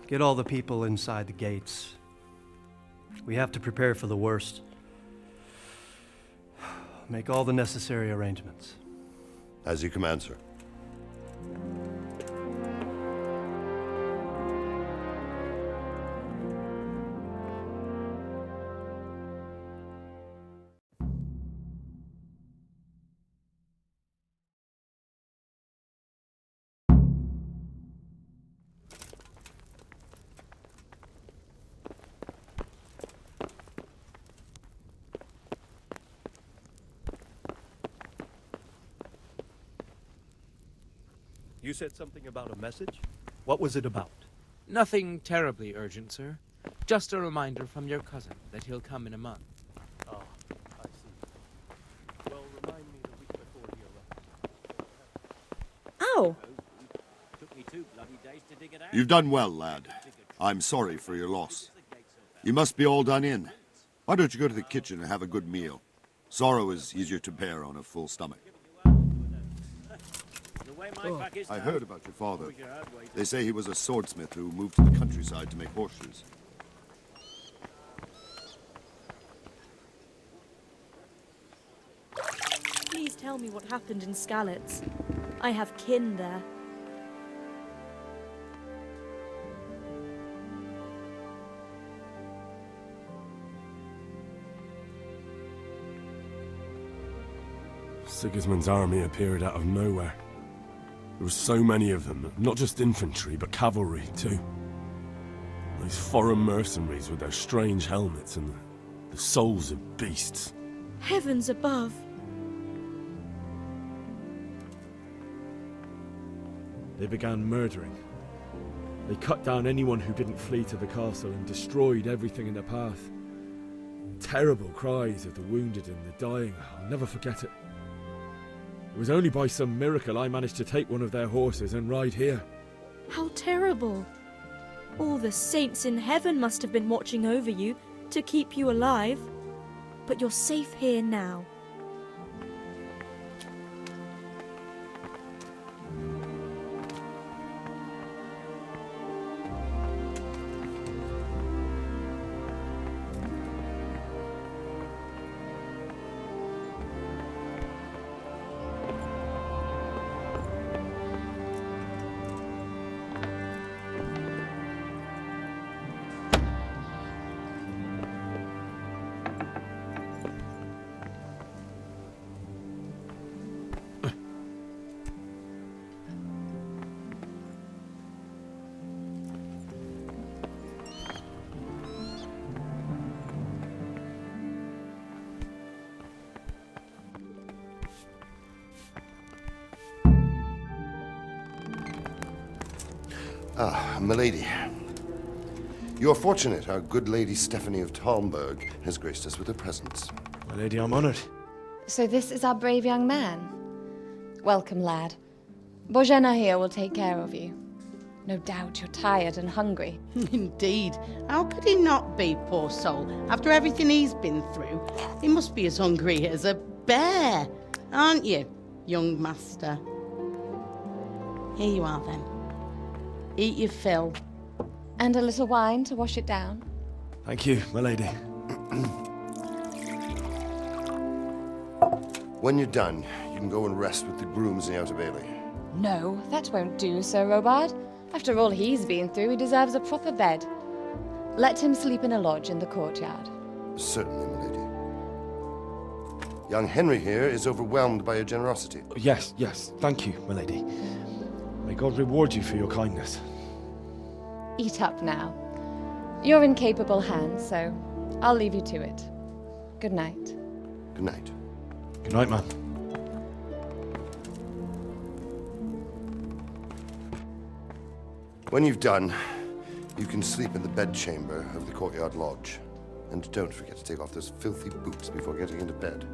get all the people inside the gates. We have to prepare for the worst. Make all the necessary arrangements. As you command, sir. You said something about a message? What was it about? Nothing terribly urgent, sir. Just a reminder from your cousin that he'll come in a month. Oh, I see. Well, remind me the week before he arrives. Ow! Took me 2 bloody days to dig it out. You've done well, lad. I'm sorry for your loss. You must be all done in. Why don't you go to the kitchen and have a good meal? Sorrow is easier to bear on a full stomach. I heard about your father. They say he was a swordsmith who moved to the countryside to make horseshoes. Please tell me what happened in Skalitz. I have kin there. Sigismund's army appeared out of nowhere. There were so many of them, not just infantry, but cavalry, too. These foreign mercenaries with their strange helmets and the souls of beasts. Heavens above! They began murdering. They cut down anyone who didn't flee to the castle and destroyed everything in their path. Terrible cries of the wounded and the dying. I'll never forget it. It was only by some miracle I managed to take one of their horses and ride here. How terrible! All the saints in heaven must have been watching over you to keep you alive. But you're safe here now. Ah, milady. You're fortunate our good Lady Stephanie of Talmberg has graced us with her presence. My lady, I'm honored. So this is our brave young man. Welcome, lad. Bozhena here will take care of you. No doubt you're tired and hungry. Indeed. How could he not be, poor soul? After everything he's been through, he must be as hungry as a bear, aren't you, young master? Here you are, then. Eat your fill. And a little wine to wash it down. Thank you, my lady. When you're done, you can go and rest with the grooms in the Outer Bailey. No, that won't do, Sir Robard. After all he's been through, he deserves a proper bed. Let him sleep in a lodge in the courtyard. Certainly, my lady. Young Henry here is overwhelmed by your generosity. Yes, yes. Thank you, my lady. May God reward you for your kindness. Eat up now. You're in capable hands, so I'll leave you to it. Good night. Good night. Good night, ma'am. When you've done, you can sleep in the bedchamber of the courtyard lodge. And don't forget to take off those filthy boots before getting into bed.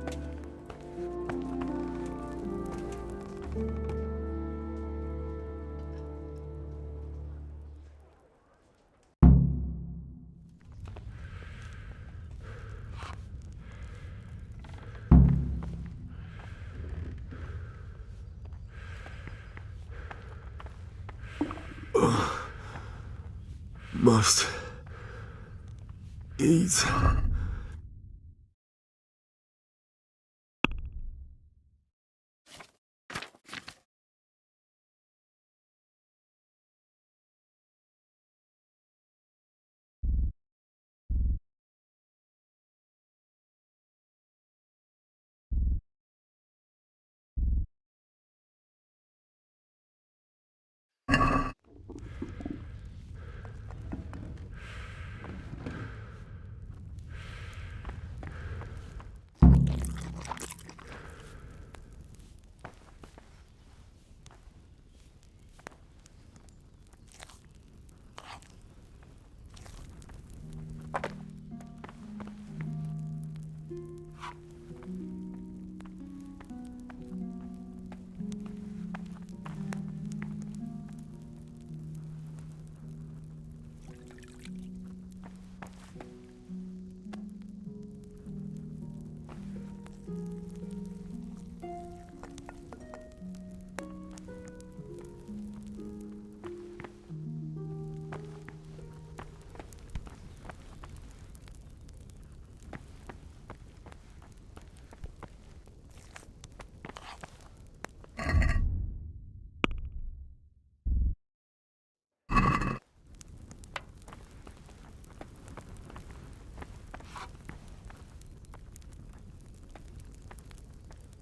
Must eat.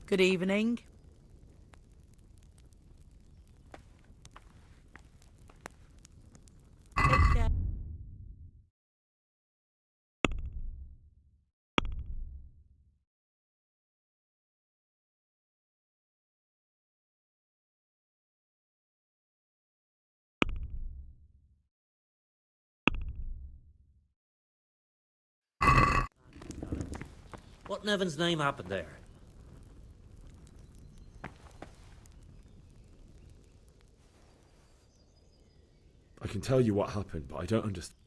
Good evening. Take care. What in heaven's name happened there? I can tell you what happened, but I don't understand.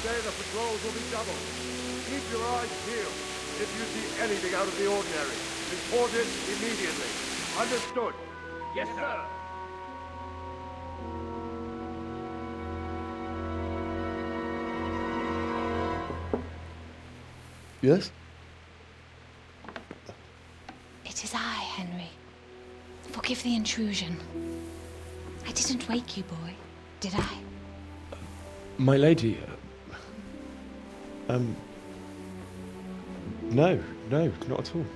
day, the patrols will be doubled. Keep your eyes peeled. If you see anything out of the ordinary, report it immediately. Understood? Yes, sir. Yes? It is I, Henry. Forgive the intrusion. I didn't wake you, boy, did I? My lady, no, not at all.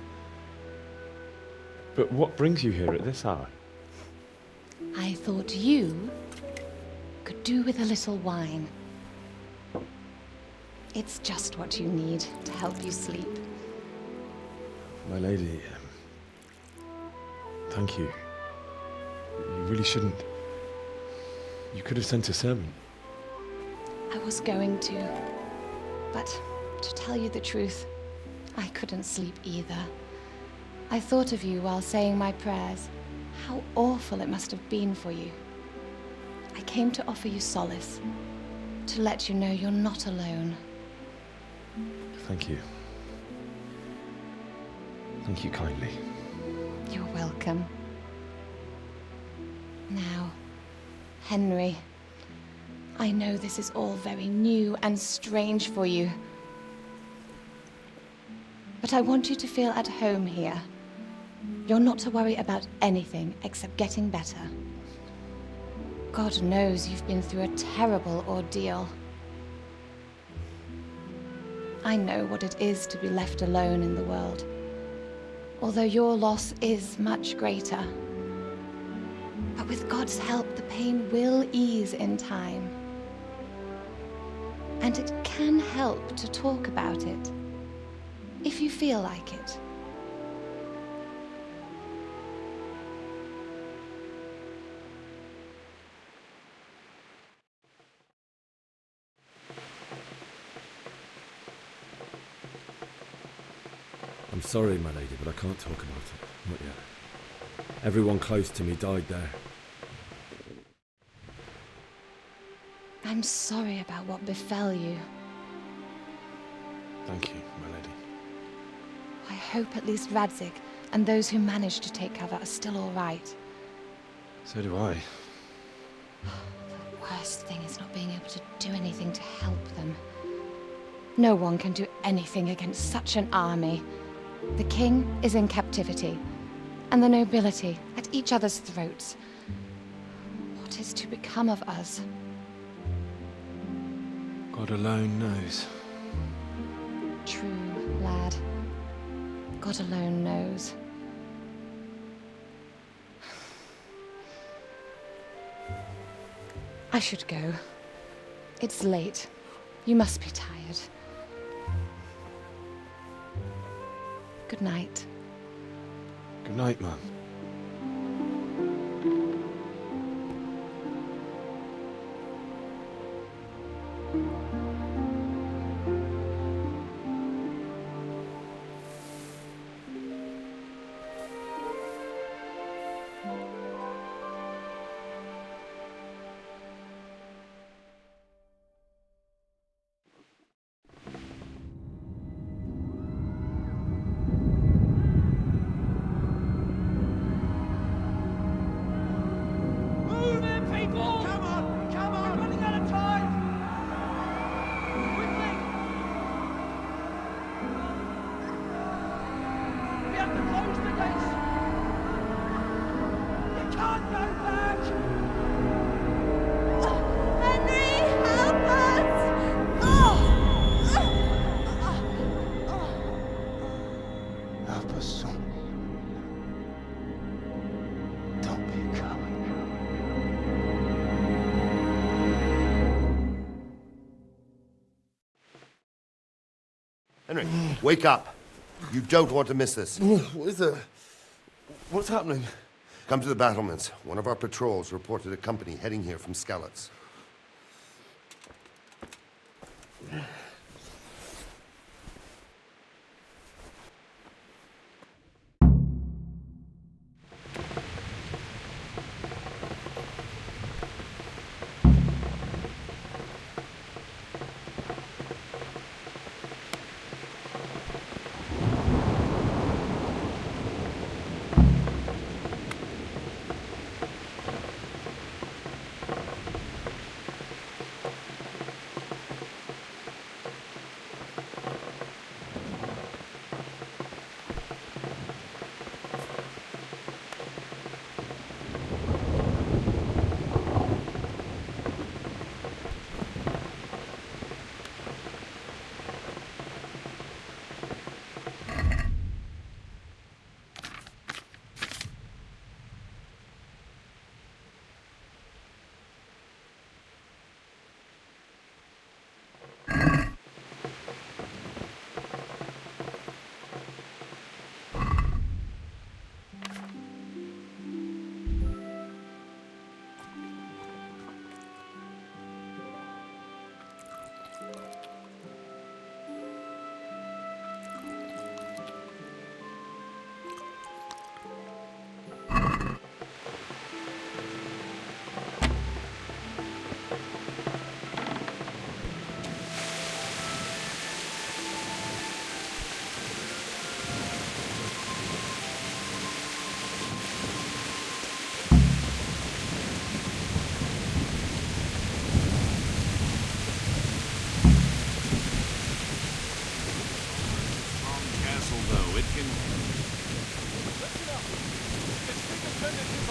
But what brings you here at this hour? I thought you could do with a little wine. It's just what you need to help you sleep. My lady, thank you. You really shouldn't. You could have sent a servant. I was going to, but to tell you the truth, I couldn't sleep either. I thought of you while saying my prayers. How awful it must have been for you. I came to offer you solace, to let you know you're not alone. Thank you. Thank you kindly. You're welcome. Now, Henry, I know this is all very new and strange for you, but I want you to feel at home here. You're not to worry about anything except getting better. God knows you've been through a terrible ordeal. I know what it is to be left alone in the world, although your loss is much greater. But with God's help, the pain will ease in time. And it can help to talk about it, if you feel like it. I'm sorry, my lady, but I can't talk about it. Not yet. Everyone close to me died there. I'm sorry about what befell you. Thank you, my lady. I hope at least Radzig and those who managed to take cover are still all right. So do I. The worst thing is not being able to do anything to help them. No one can do anything against such an army. The king is in captivity, and the nobility at each other's throats. What is to become of us? God alone knows. True, lad. God alone knows. I should go. It's late. You must be tired. Good night. Good night, Mum. Move it, people! Come on! We're running out of time! Quickly! We have to close the gates! You can't go back! Henry, help us! Help us, son. Don't be a coward. Henry, wake up. You don't want to miss this. What is it? What's happening? Come to the battlements. One of our patrols reported a company heading here from Skalitz.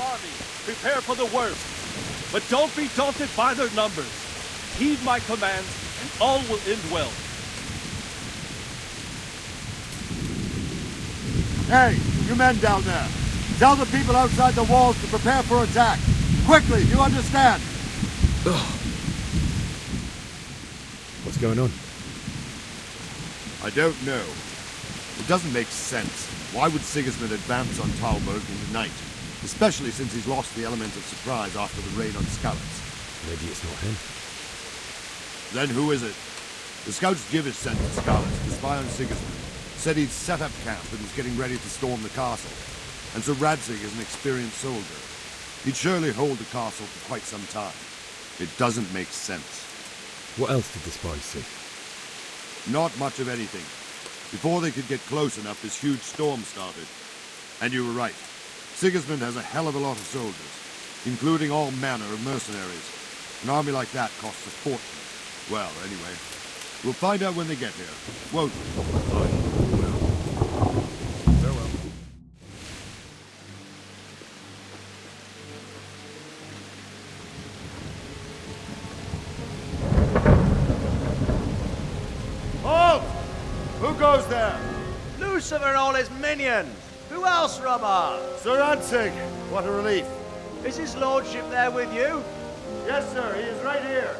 army. Prepare for the worst. But don't be daunted by their numbers. Heed my commands, and all will end well. Hey, you men down there. Tell the people outside the walls to prepare for attack. Quickly, do you understand? What's going on? I don't know. It doesn't make sense. Why would Sigismund advance on Talberg in the night? Especially since he's lost the element of surprise after the raid on Skalitz. Maybe it's not him. Then who is it? The scouts Givis sent to Skalitz to spy on Sigismund. Said he'd set up camp and was getting ready to storm the castle. And so Radzig is an experienced soldier. He'd surely hold the castle for quite some time. It doesn't make sense. What else did the spies see? Not much of anything. Before they could get close enough, this huge storm started. And you were right. Sigismund has a hell of a lot of soldiers, including all manner of mercenaries. An army like that costs a fortune. Well, anyway, we'll find out when they get here, won't we? Farewell. Halt! Who goes there? Lucifer and all his minions. Who else, Robber? Sir Ansig. What a relief. Is his lordship there with you? Yes, sir. He is right here.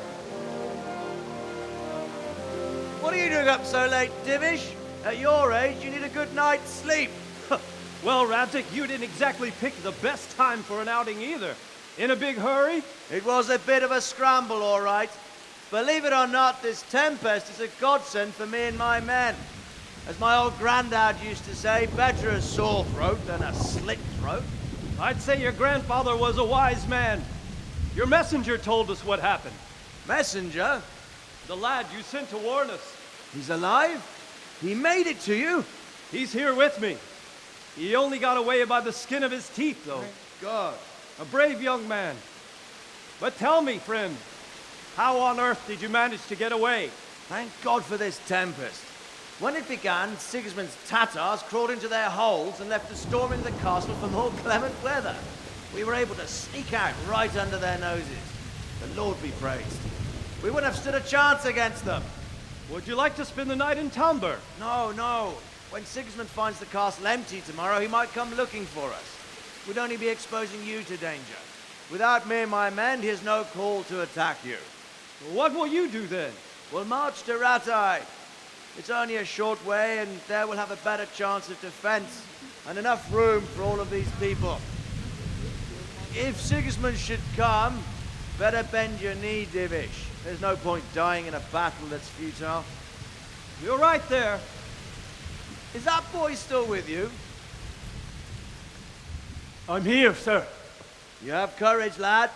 What are you doing up so late, Divish? At your age, you need a good night's sleep. Well, Radzig, you didn't exactly pick the best time for an outing either. In a big hurry? It was a bit of a scramble, all right. Believe it or not, this tempest is a godsend for me and my men. As my old granddad used to say, better a sore throat than a slit throat. I'd say your grandfather was a wise man. Your messenger told us what happened. Messenger? The lad you sent to warn us. He's alive? He made it to you? He's here with me. He only got away by the skin of his teeth, though. Thank God. A brave young man. But tell me, friend, how on earth did you manage to get away? Thank God for this tempest. When it began, Sigismund's Tatars crawled into their holes and left us storming the castle for more clement weather. We were able to sneak out right under their noses. The Lord be praised. We wouldn't have stood a chance against them. Would you like to spend the night in Talberg? No, no. When Sigismund finds the castle empty tomorrow, he might come looking for us. We'd only be exposing you to danger. Without me and my men, he has no call to attack you. What will you do then? We'll march to Rattay. It's only a short way, and there we'll have a better chance of defense and enough room for all of these people. If Sigismund should come, better bend your knee, Divish. There's no point dying in a battle that's futile. You're right there. Is that boy still with you? I'm here, sir. You have courage, lad.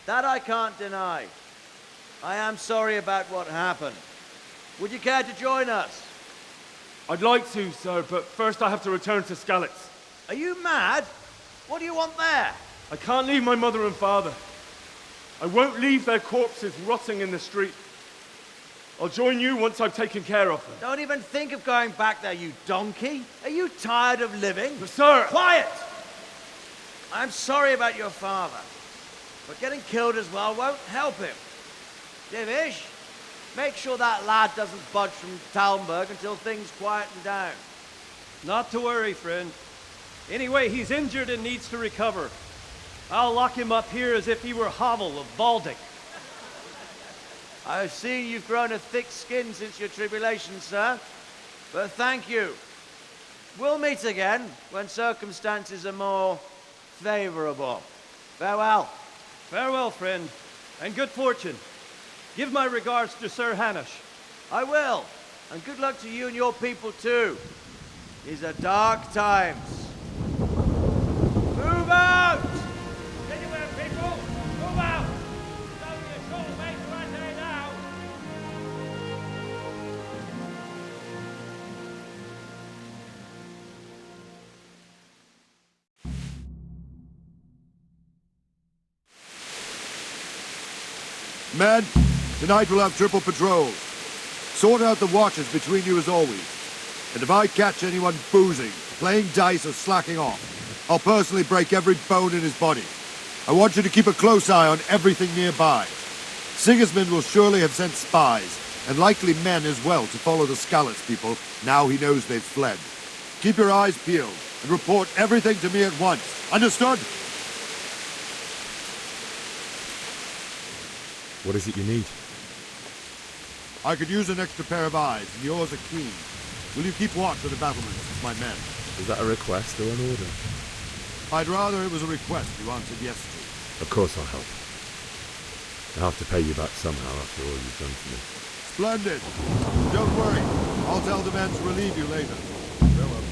That I can't deny. I am sorry about what happened. Would you care to join us? I'd like to, sir, but first I have to return to Skalitz. Are you mad? What do you want there? I can't leave my mother and father. I won't leave their corpses rotting in the street. I'll join you once I've taken care of them. Don't even think of going back there, you donkey. Are you tired of living? But sir! Quiet! I'm sorry about your father, but getting killed as well won't help him. Divish, make sure that lad doesn't budge from Talberg until things quieten down. Not to worry, friend. Anyway, he's injured and needs to recover. I'll lock him up here as if he were Havel of Baldic. I've seen you've grown a thick skin since your tribulation, sir. But thank you. We'll meet again when circumstances are more favorable. Farewell. Farewell, friend, and good fortune. Give my regards to Sir Hanush. I will. And good luck to you and your people, too. These are dark times. Move out! Anywhere, people! Move out! It's only a short way to Rattay now. Men, tonight we'll have triple patrols. Sort out the watches between you as always. And if I catch anyone boozing, playing dice or slacking off, I'll personally break every bone in his body. I want you to keep a close eye on everything nearby. Sigismund will surely have sent spies, and likely men as well, to follow the Skalitz people now he knows they've fled. Keep your eyes peeled, and report everything to me at once. Understood? What is it you need? I could use an extra pair of eyes, and yours are keen. Will you keep watch of the battlements, my men? Is that a request or an order? I'd rather it was a request you answered yes to. Of course I'll help. I'll have to pay you back somehow after all you've done for me. Splendid. Don't worry. I'll tell the men to relieve you later. Farewell.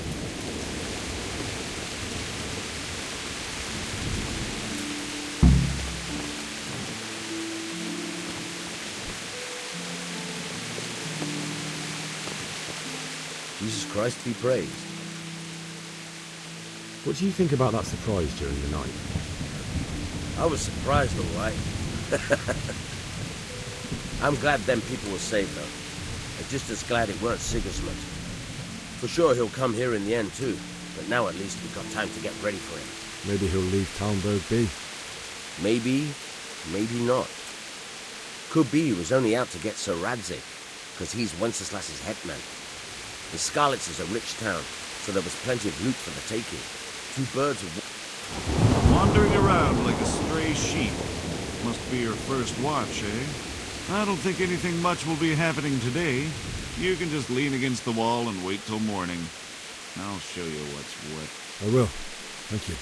Jesus Christ be praised. What do you think about that surprise during the night? I was surprised, all right. I'm glad them people were saved, though. I'm just as glad it weren't Sigismund. For sure he'll come here in the end, too. But now at least we've got time to get ready for him. Maybe he'll leave Talmberg be. Maybe, maybe not. Could be he was only out to get Sir Radzig, because he's Wenceslas's hetman. The Skalitz is a rich town, so there was plenty of loot for the taking. 2 birds with... Wandering around like a stray sheep. Must be your first watch, eh? I don't think anything much will be happening today. You can just lean against the wall and wait till morning. I'll show you what's what. I will. Thank you.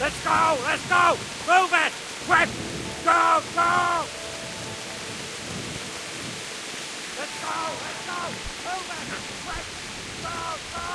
Let's go! Let's go! Move it! Quick! Go! Go! Let's go! Let's go! Move it! Quick! Go! Go!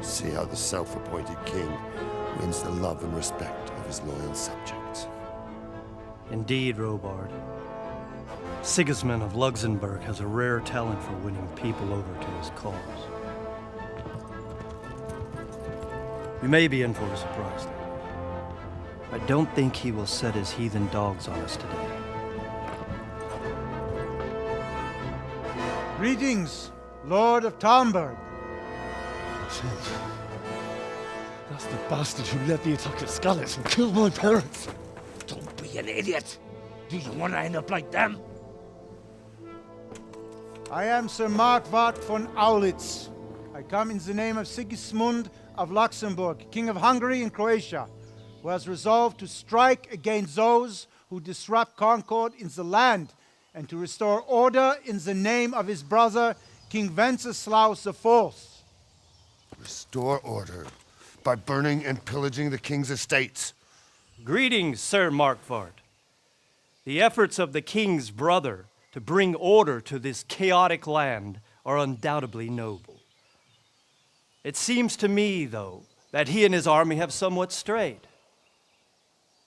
See how the self-appointed king wins the love and respect of his loyal subjects. Indeed, Robard. Sigismund of Luxembourg has a rare talent for winning people over to his cause. We may be in for a surprise, though. I don't think he will set his heathen dogs on us today. Greetings, Lord of Talmberg. That's the bastard who led the attack at Skalitz and killed my parents. Don't be an idiot! Do you want to end up like them? I am Sir Markwart von Aulitz. I come in the name of Sigismund of Luxembourg, King of Hungary and Croatia, who has resolved to strike against those who disrupt concord in the land and to restore order in the name of his brother, King Wenceslaus IV. Restore order by burning and pillaging the king's estates. Greetings, Sir Markwart. The efforts of the king's brother to bring order to this chaotic land are undoubtedly noble. It seems to me, though, that he and his army have somewhat strayed.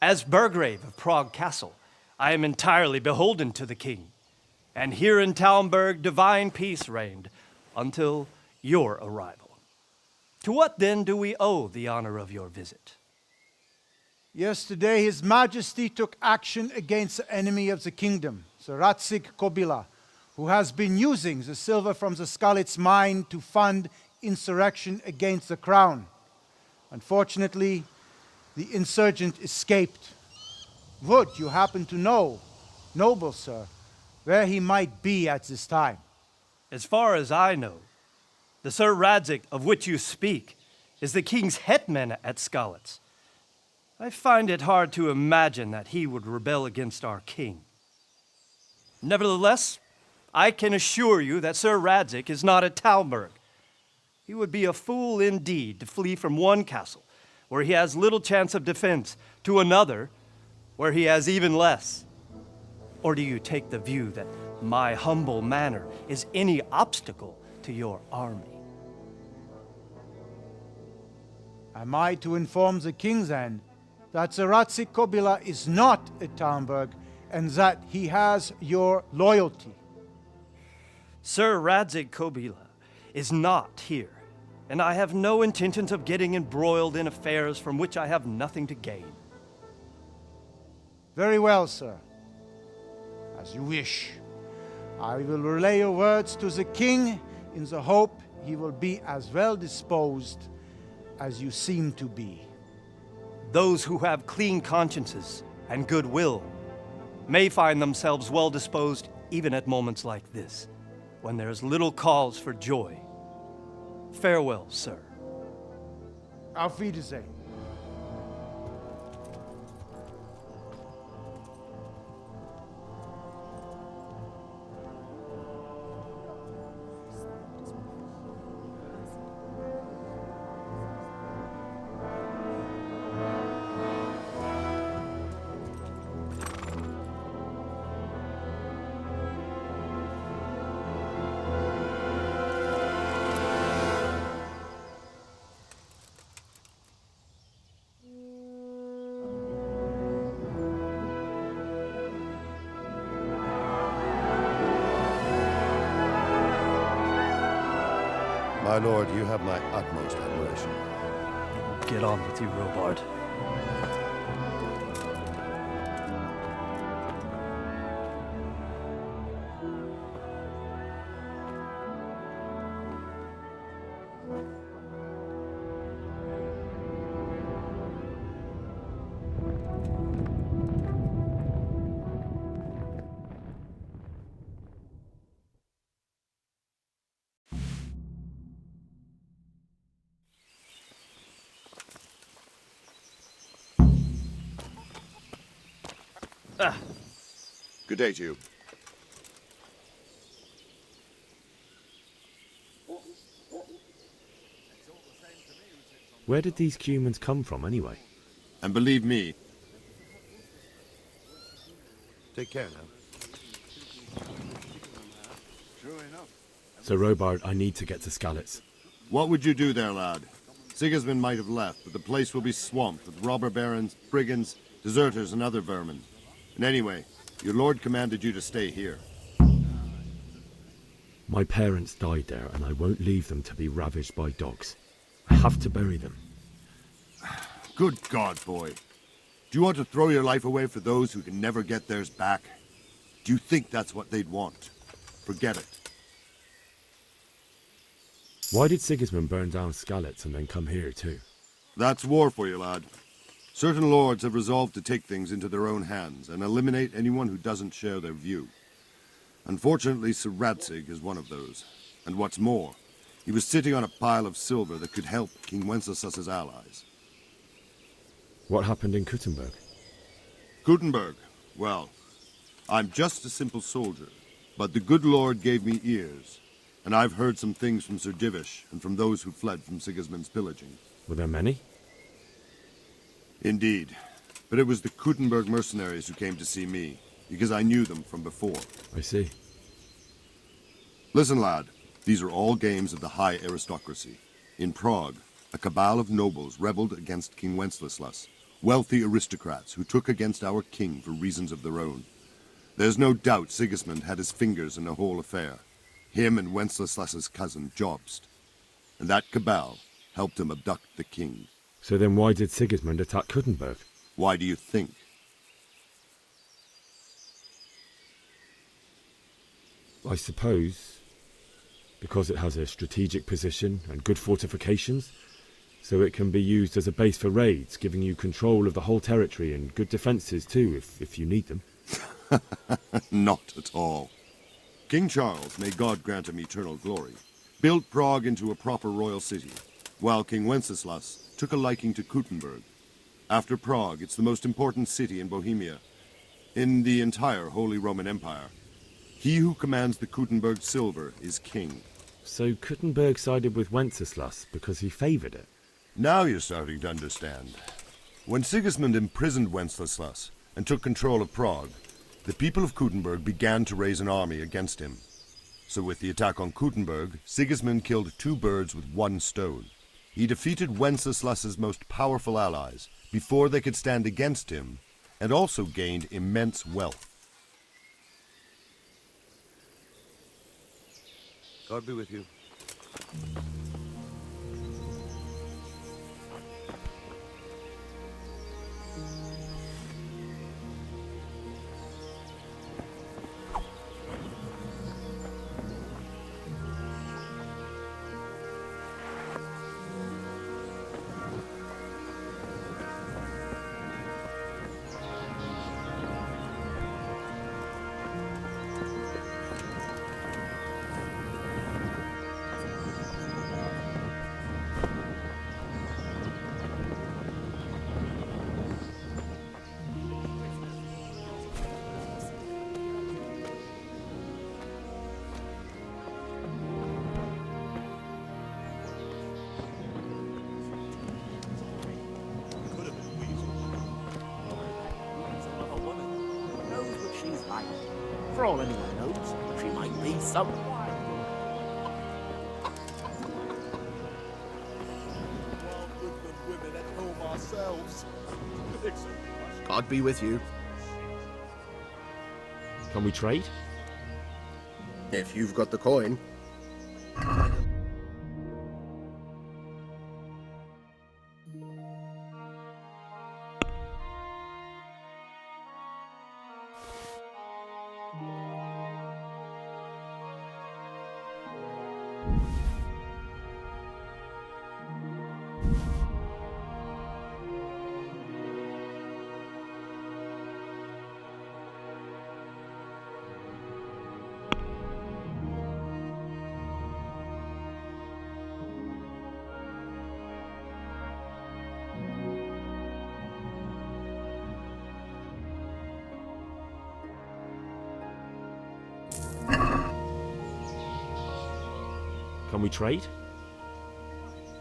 As Burgrave of Prague Castle, I am entirely beholden to the king, and here in Talmberg divine peace reigned until your arrival. To what then do we owe the honor of your visit? Yesterday, His Majesty took action against the enemy of the kingdom, Sir Radzig Kobyla, who has been using the silver from the Skalitz mine to fund insurrection against the crown. Unfortunately, the insurgent escaped. Would you happen to know, noble sir, where he might be at this time? As far as I know, the Sir Radzig of which you speak is the king's hetman at Skalitz. I find it hard to imagine that he would rebel against our king. Nevertheless, I can assure you that Sir Radzig is not at Talmberg. He would be a fool indeed to flee from one castle, where he has little chance of defense, to another, where he has even less. Or do you take the view that my humble manner is any obstacle to your army? Am I to inform the king then that Sir Radzig Kobyla is not at Talmberg and that he has your loyalty? Sir Radzig Kobyla is not here, and I have no intentions of getting embroiled in affairs from which I have nothing to gain. Very well, sir. As you wish. I will relay your words to the king in the hope he will be as well disposed as you seem to be. Those who have clean consciences and goodwill may find themselves well disposed even at moments like this, when there is little cause for joy. Farewell, sir. Auf Wiedersehen. My lord, you have my utmost admiration. Get on with you, Robard. Good day to you. Where did these humans come from, anyway? And believe me... Take care now. Sir Robard, I need to get to Skalitz. What would you do there, lad? Sigismund might have left, but the place will be swamped with robber barons, brigands, deserters, and other vermin. And anyway, your lord commanded you to stay here. My parents died there, and I won't leave them to be ravaged by dogs. I have to bury them. Good God, boy. Do you want to throw your life away for those who can never get theirs back? Do you think that's what they'd want? Forget it. Why did Sigismund burn down Skalitz and then come here too? That's war for you, lad. Certain lords have resolved to take things into their own hands and eliminate anyone who doesn't share their view. Unfortunately, Sir Radzig is one of those. And what's more, he was sitting on a pile of silver that could help King Wenceslas's allies. What happened in Kuttenberg? Kuttenberg? Well, I'm just a simple soldier, but the good Lord gave me ears, and I've heard some things from Sir Divish and from those who fled from Sigismund's pillaging. Were there many? Indeed, but it was the Kuttenberg mercenaries who came to see me, because I knew them from before. I see. Listen, lad, these are all games of the high aristocracy. In Prague, a cabal of nobles rebelled against King Wenceslas, wealthy aristocrats who took against our king for reasons of their own. There's no doubt Sigismund had his fingers in the whole affair. Him and Wenceslas's cousin, Jobst. And that cabal helped him abduct the king. So then why did Sigismund attack Kuttenberg? Why do you think? I suppose because it has a strategic position and good fortifications, so it can be used as a base for raids, giving you control of the whole territory and good defences too, if you need them. Not at all. King Charles, may God grant him eternal glory, built Prague into a proper royal city, while King Wenceslas took a liking to Kuttenberg. After Prague, it's the most important city in Bohemia, in the entire Holy Roman Empire. He who commands the Kuttenberg silver is king. So Kuttenberg sided with Wenceslas because he favoured it? Now you're starting to understand. When Sigismund imprisoned Wenceslas and took control of Prague, the people of Kuttenberg began to raise an army against him. So with the attack on Kuttenberg, Sigismund killed 2 birds with 1 stone. He defeated Wenceslas's most powerful allies before they could stand against him, and also gained immense wealth. God be with you. For all anyone knows, she might be someone. Women at home ourselves. God be with you. Can we trade? If you've got the coin. Can we trade?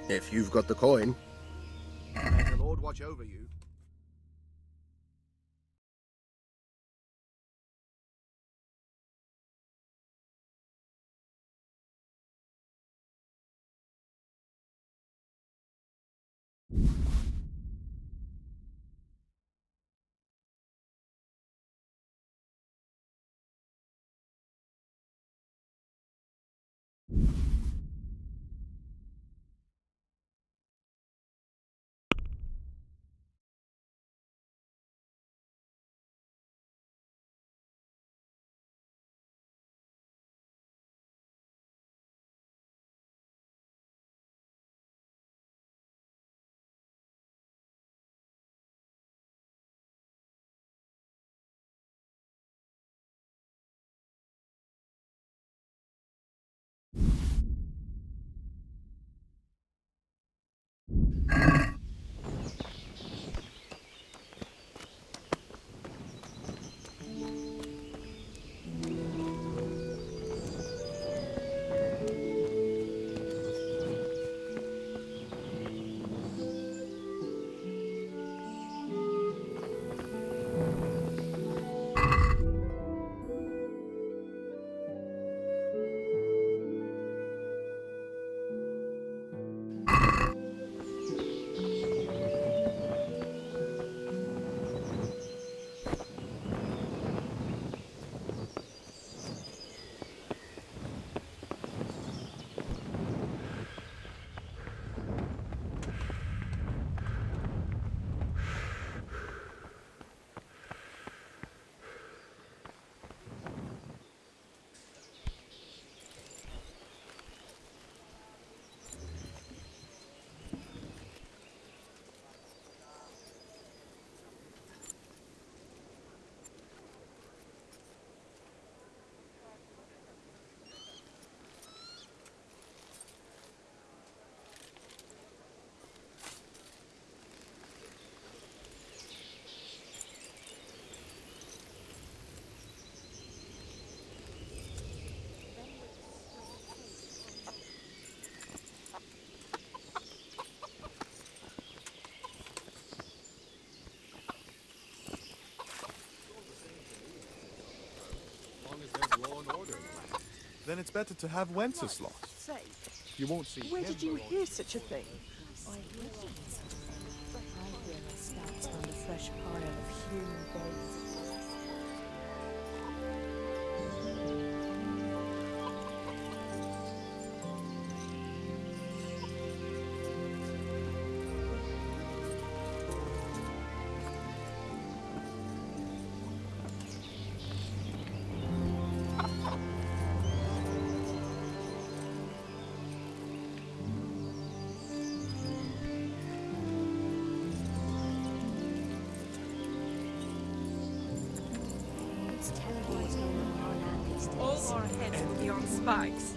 If you've got the coin. May the Lord watch over you. then it's better to have Wenceslas. Say, You won't see where him did you very hear such a thing? I hear a scout around a fresh pile of human bones. It's terrible what's going on in our land these days. All our heads will be on spikes.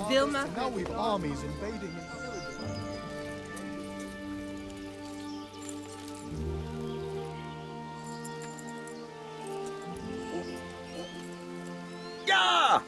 Vilma. Now we've armies invading. Yeah!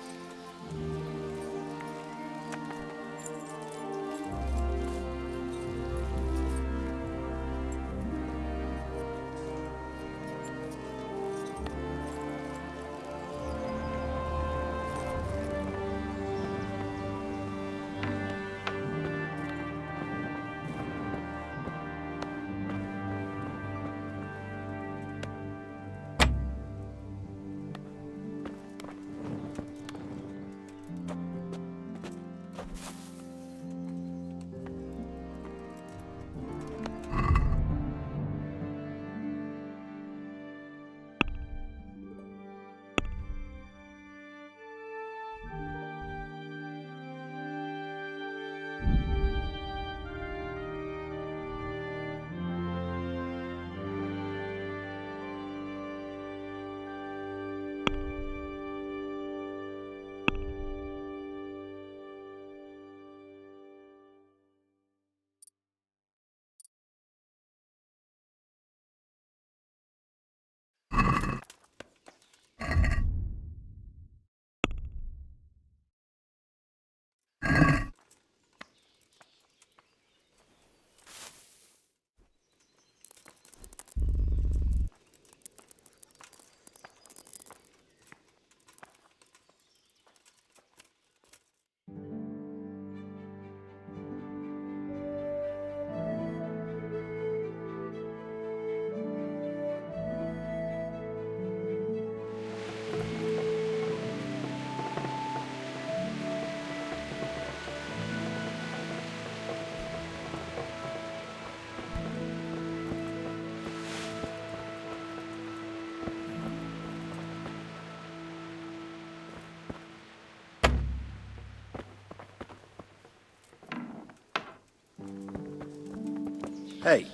Hey,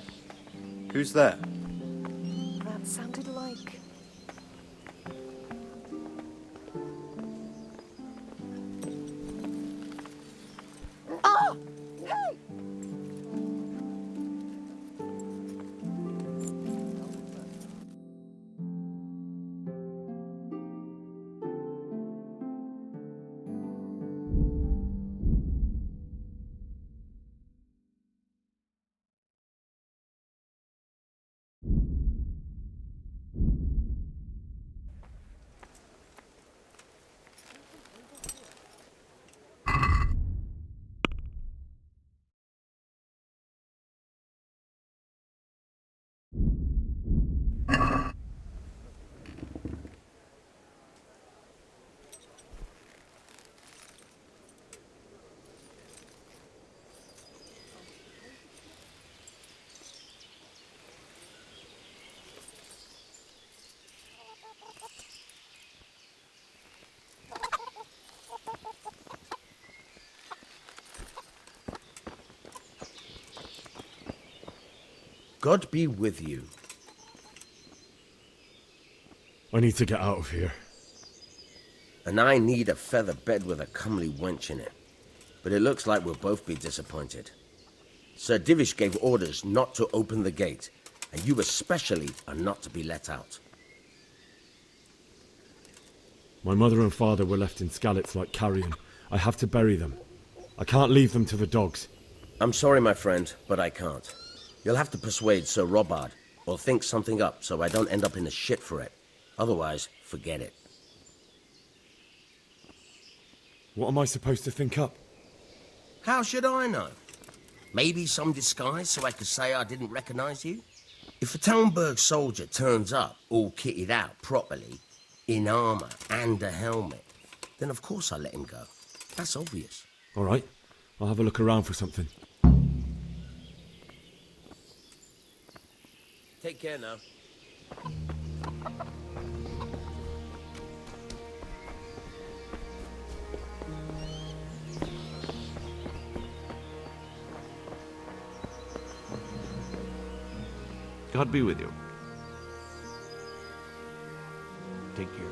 who's there? That sounded like... Ah! Hey! God be with you. I need to get out of here. And I need a feather bed with a comely wench in it. But it looks like we'll both be disappointed. Sir Divish gave orders not to open the gate, and you especially are not to be let out. My mother and father were left in Skalitz like carrion. I have to bury them. I can't leave them to the dogs. I'm sorry, my friend, but I can't. You'll have to persuade Sir Robard, or think something up so I don't end up in the shit for it. Otherwise, forget it. What am I supposed to think up? How should I know? Maybe some disguise so I could say I didn't recognize you? If a Talmberg soldier turns up all kitted out properly, in armor and a helmet, then of course I let him go. That's obvious. All right, I'll have a look around for something. Take care now. God be with you. Take care.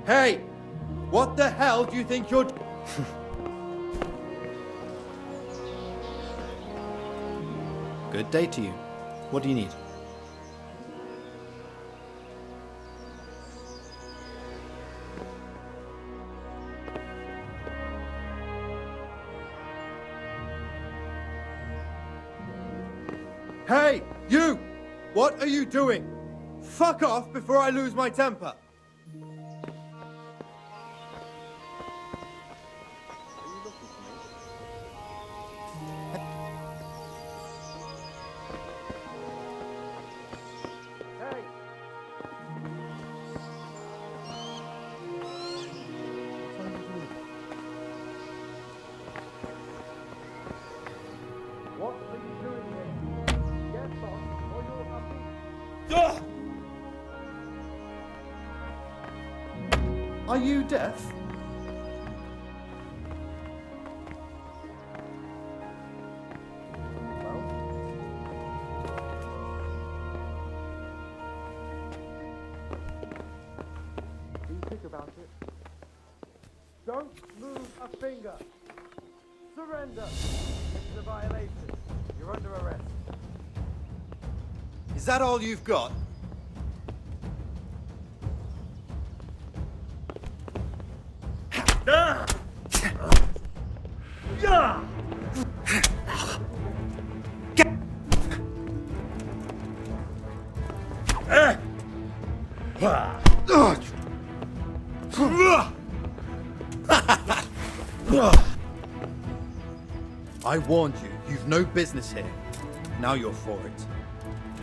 Hey! What the hell do you think you're... Good day to you. What do you need? Hey! You! What are you doing? Fuck off before I lose my temper! Are you deaf? Be quick about it. Don't move a finger. Surrender. It's a violation. You're under arrest. Is that all you've got? I warned you, you've no business here. Now you're for it.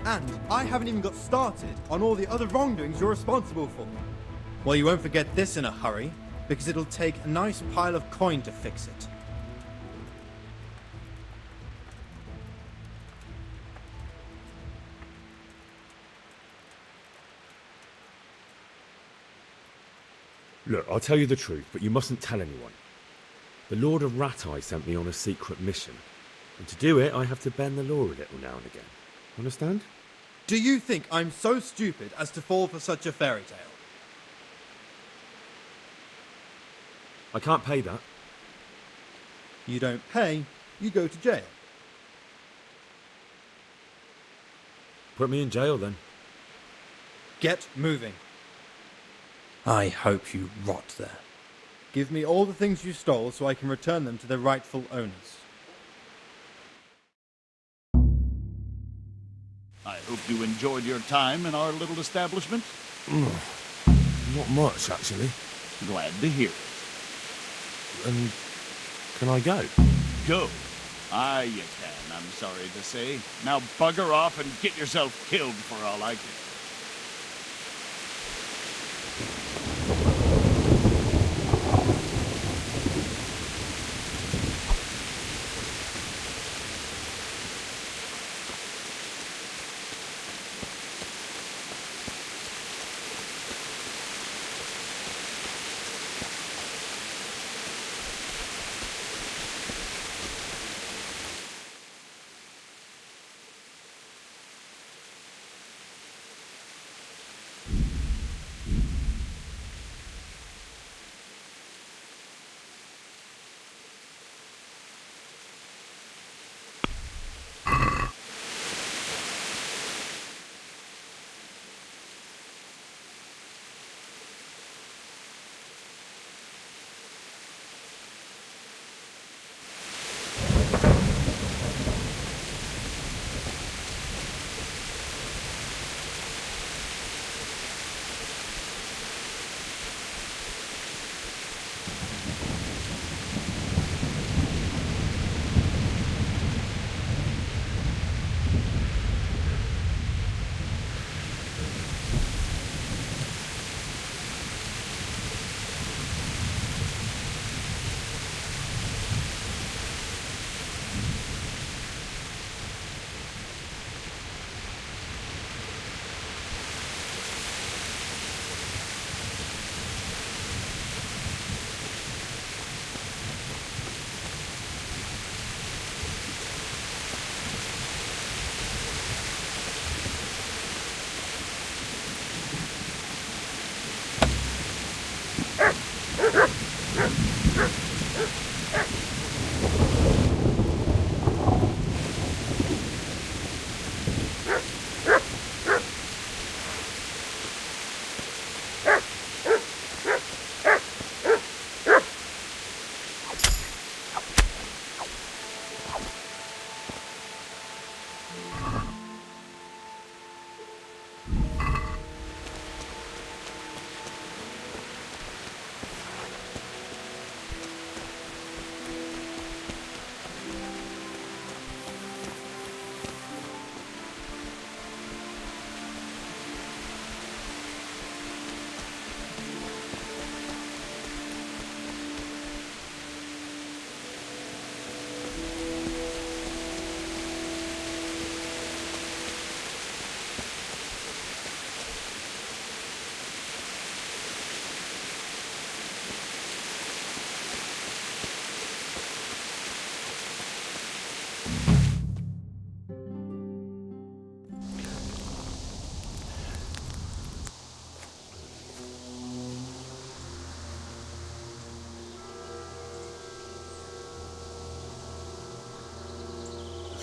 And I haven't even got started on all the other wrongdoings you're responsible for. Well, you won't forget this in a hurry, because it'll take a nice pile of coin to fix it. Look, I'll tell you the truth, but you mustn't tell anyone. The Lord of Ratai sent me on a secret mission, and to do it, I have to bend the law a little now and again. Understand? Do you think I'm so stupid as to fall for such a fairy tale? I can't pay that. You don't pay, you go to jail. Put me in jail then. Get moving. I hope you rot there. Give me all the things you stole so I can return them to their rightful owners. I hope you enjoyed your time in our little establishment. Not much, actually. Glad to hear it. And can I go? Go. Aye, you can, I'm sorry to say. Now bugger off and get yourself killed for all I care.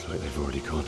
Looks like they've already gone.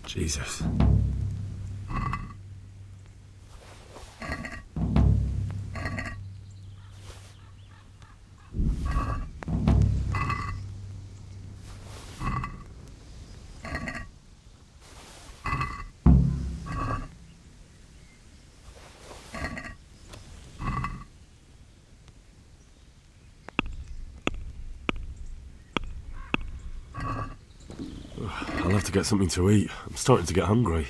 Jesus. I'll have to get something to eat. I'm starting to get hungry.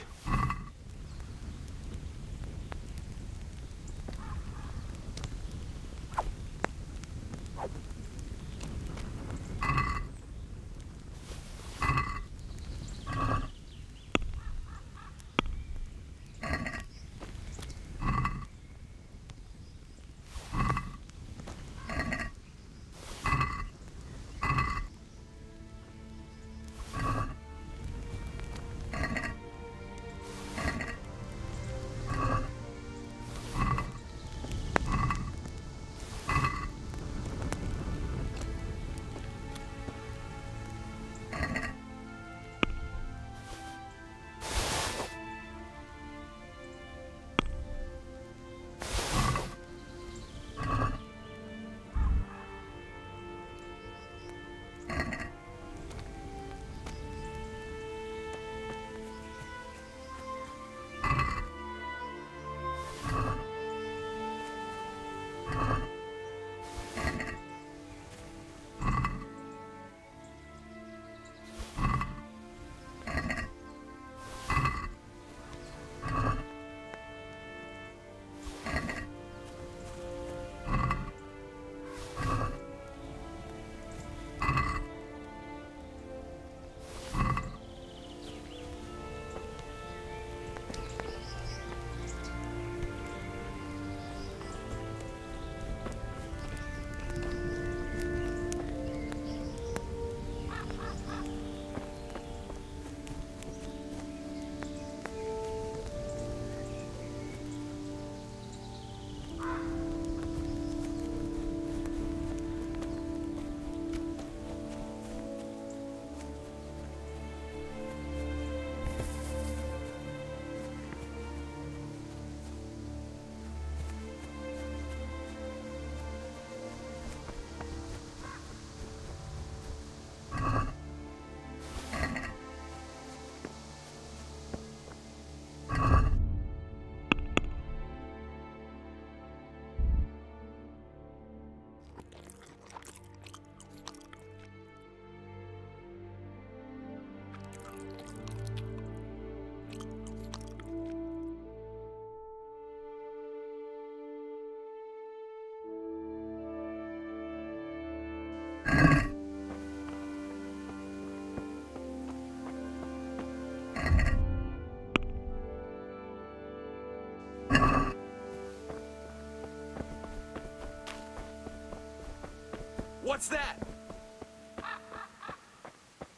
What's that?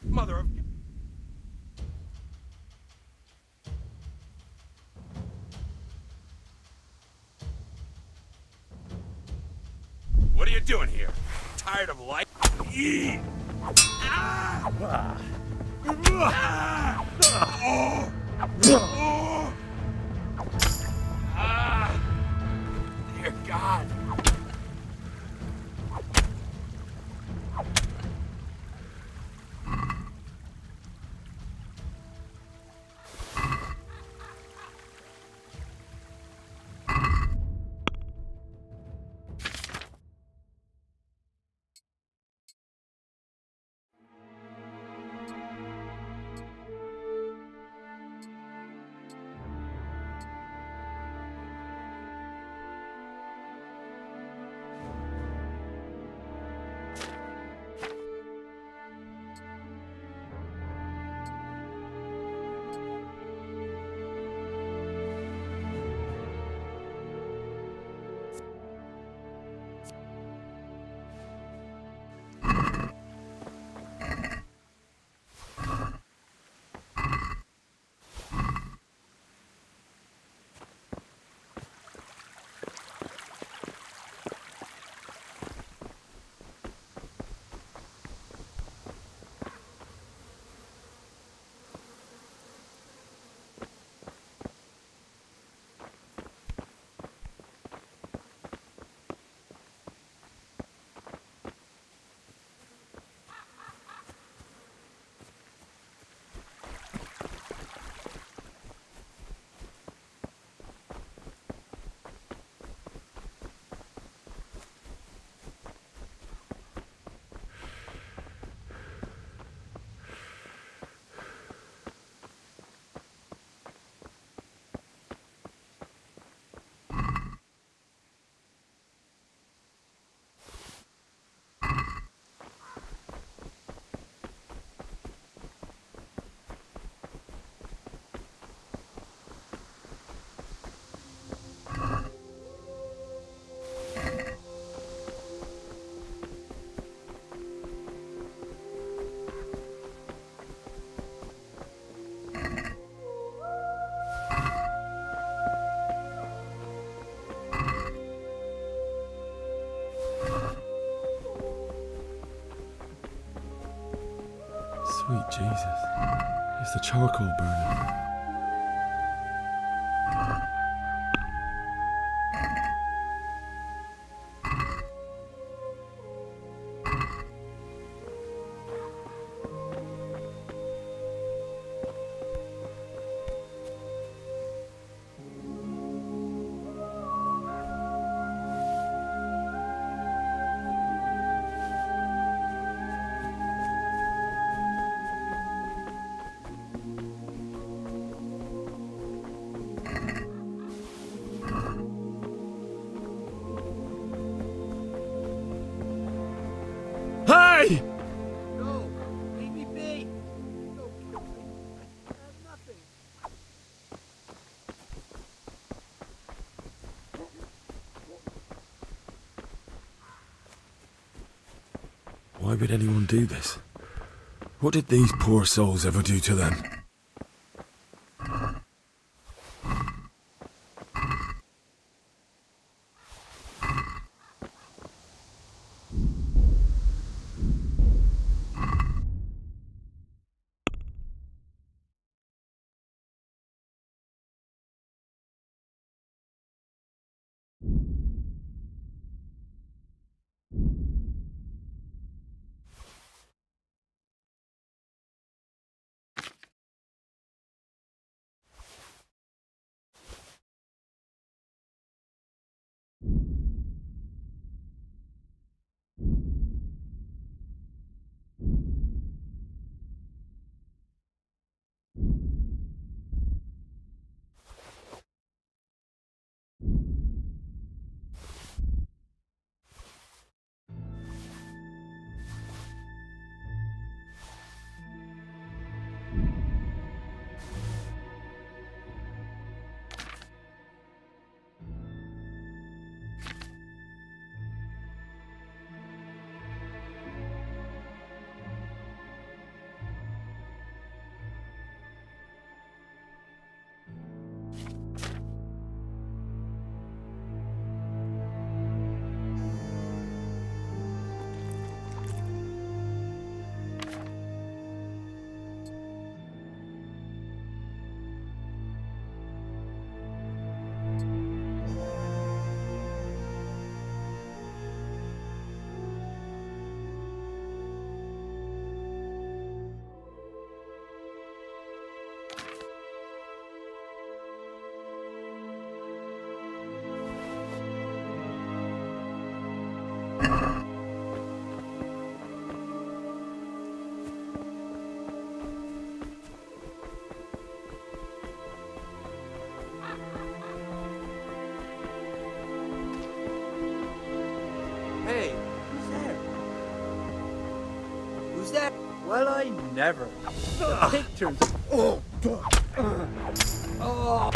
Mother of... What are you doing here? Tired of life? Eat! Ah! Ah! Oh! Oh! Ah! Dear God! Sweet Jesus. It's the charcoal burning. Hey! No! Leave me be! Don't kill me. I have nothing. Why would anyone do this? What did these poor souls ever do to them? Hey, who's there? Well, I never. The pictures. Oh, God. Oh.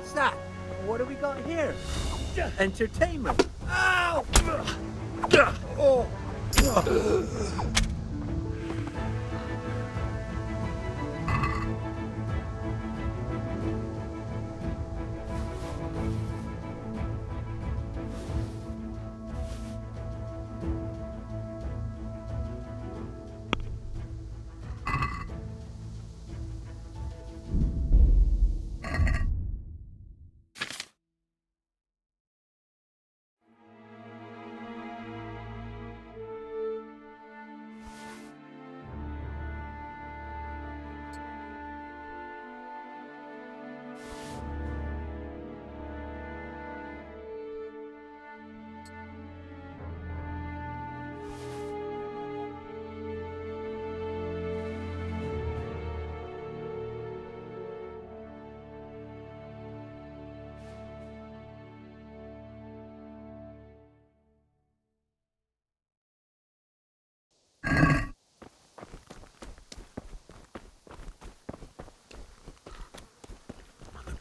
What's that? What do we got here? Entertainment. Ow! Oh!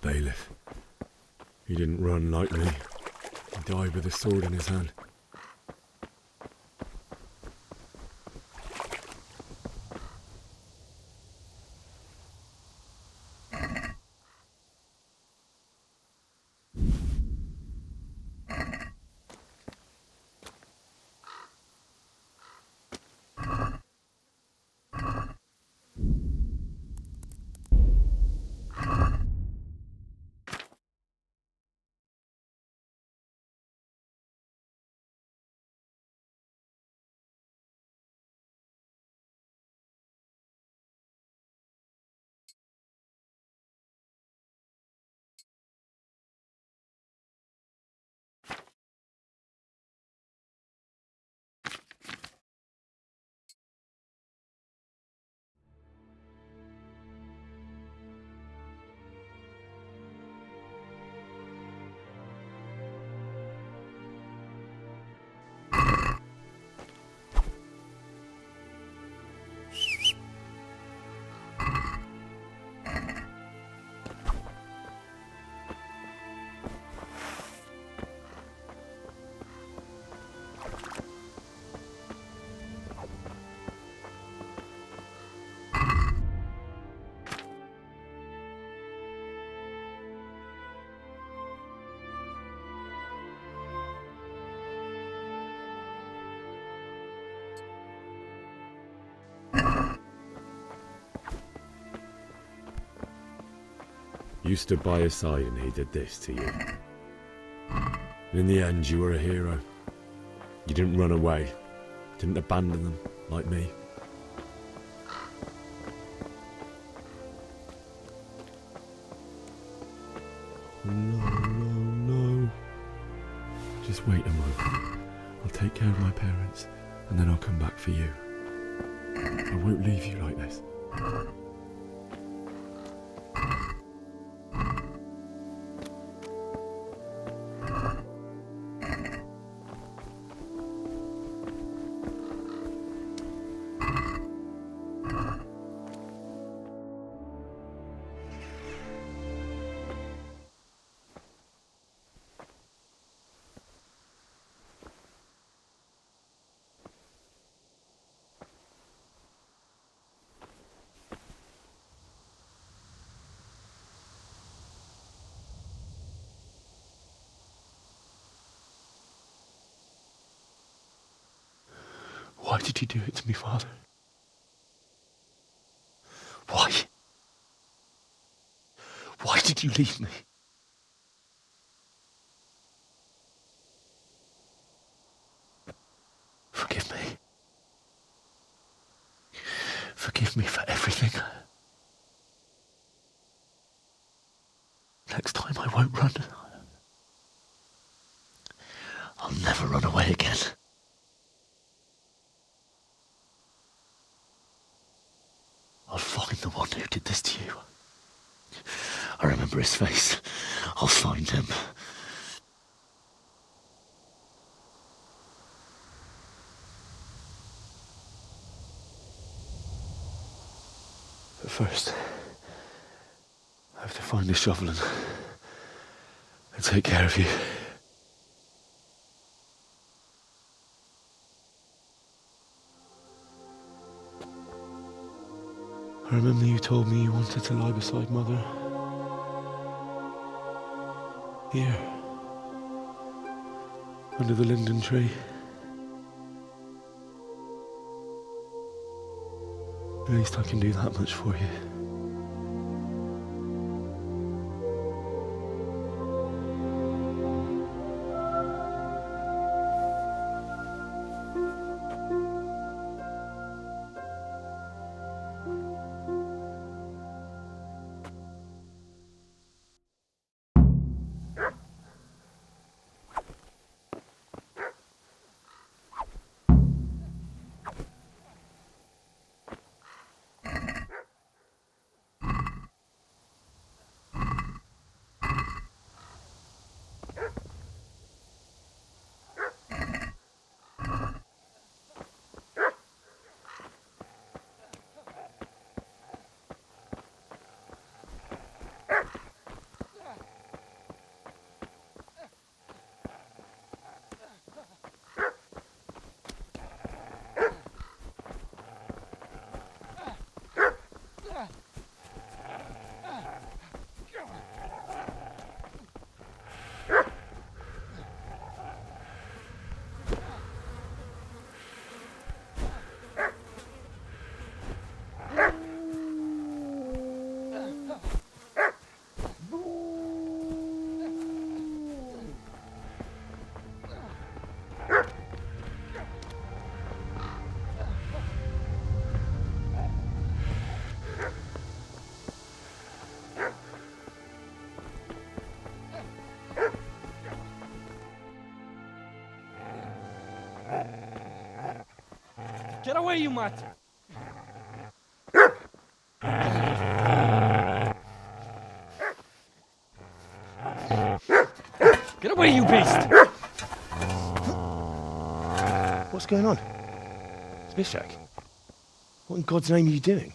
Bailiff. He didn't run like me. He died with a sword in his hand. You stood by his side and he did this to you. In the end, you were a hero. You didn't run away. Didn't abandon them like me. No. Just wait a moment. I'll take care of my parents and then I'll come back for you. I won't leave you like this. Why did you do it to me, Father? Why? Why did you leave me? Forgive me. Forgive me for everything. Next time I won't run. I'll never run away again. I'll find the one who did this to you. I remember his face. I'll find him. But first, I have to find the shovel and I'll take care of you. I remember you told me you wanted to lie beside Mother. Here. Under the linden tree. At least I can do that much for you. Get away, you mutt! Get away, you beast! What's going on? Zbyszek? What in God's name are you doing?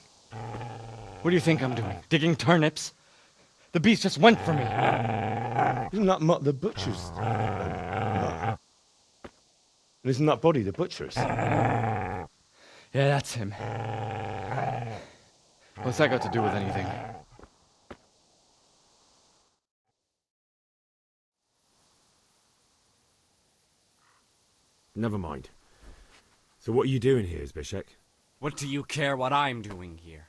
What do you think I'm doing? Digging turnips? The beast just went for me. Isn't that Mutt the butcher's? And isn't that body the butcher's? Yeah, that's him. What's that got to do with anything? Never mind. So what are you doing here, Zbyszek? What do you care what I'm doing here?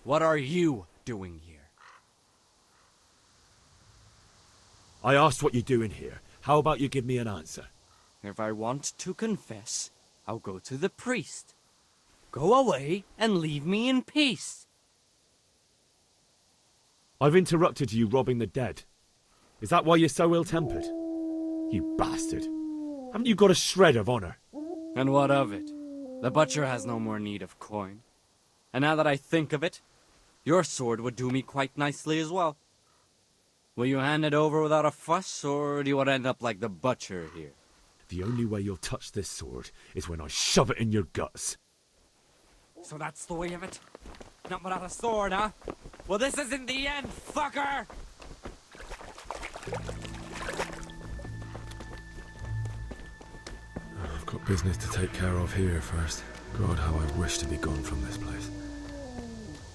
What are you doing here? I asked what you're doing here. How about you give me an answer? If I want to confess, I'll go to the priest. Go away and leave me in peace. I've interrupted you robbing the dead. Is that why you're so ill-tempered? You bastard. Haven't you got a shred of honor? And what of it? The butcher has no more need of coin. And now that I think of it, your sword would do me quite nicely as well. Will you hand it over without a fuss, or do you want to end up like the butcher here? The only way you'll touch this sword is when I shove it in your guts. So that's the way of it? Not without a sword, huh? Well, this isn't the end, fucker! I've got business to take care of here first. God, how I wish to be gone from this place.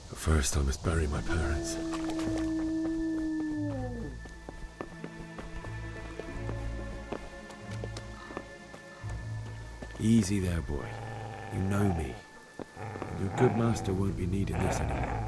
But first I must bury my parents. Easy there, boy. You know me. And your good master won't be needing this anymore.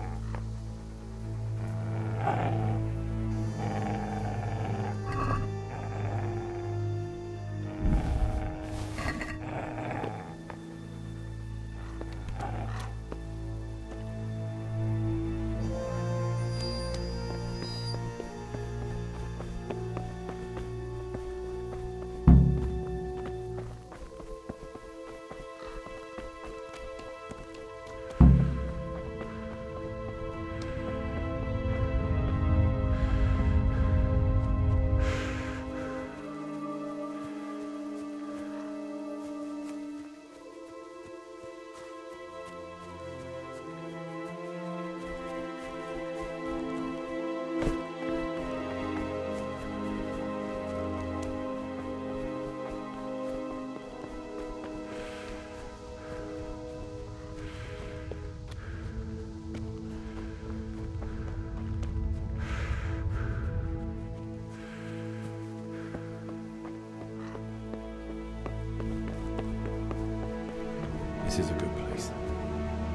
This is a good place.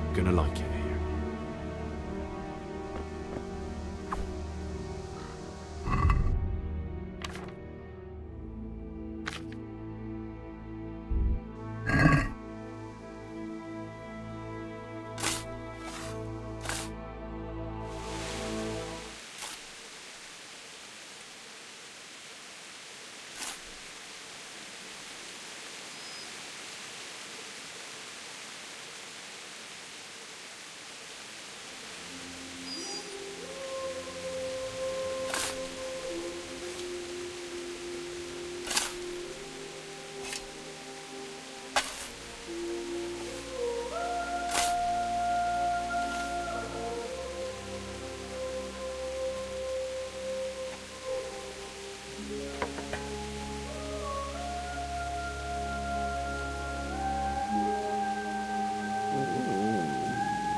You're gonna like it here.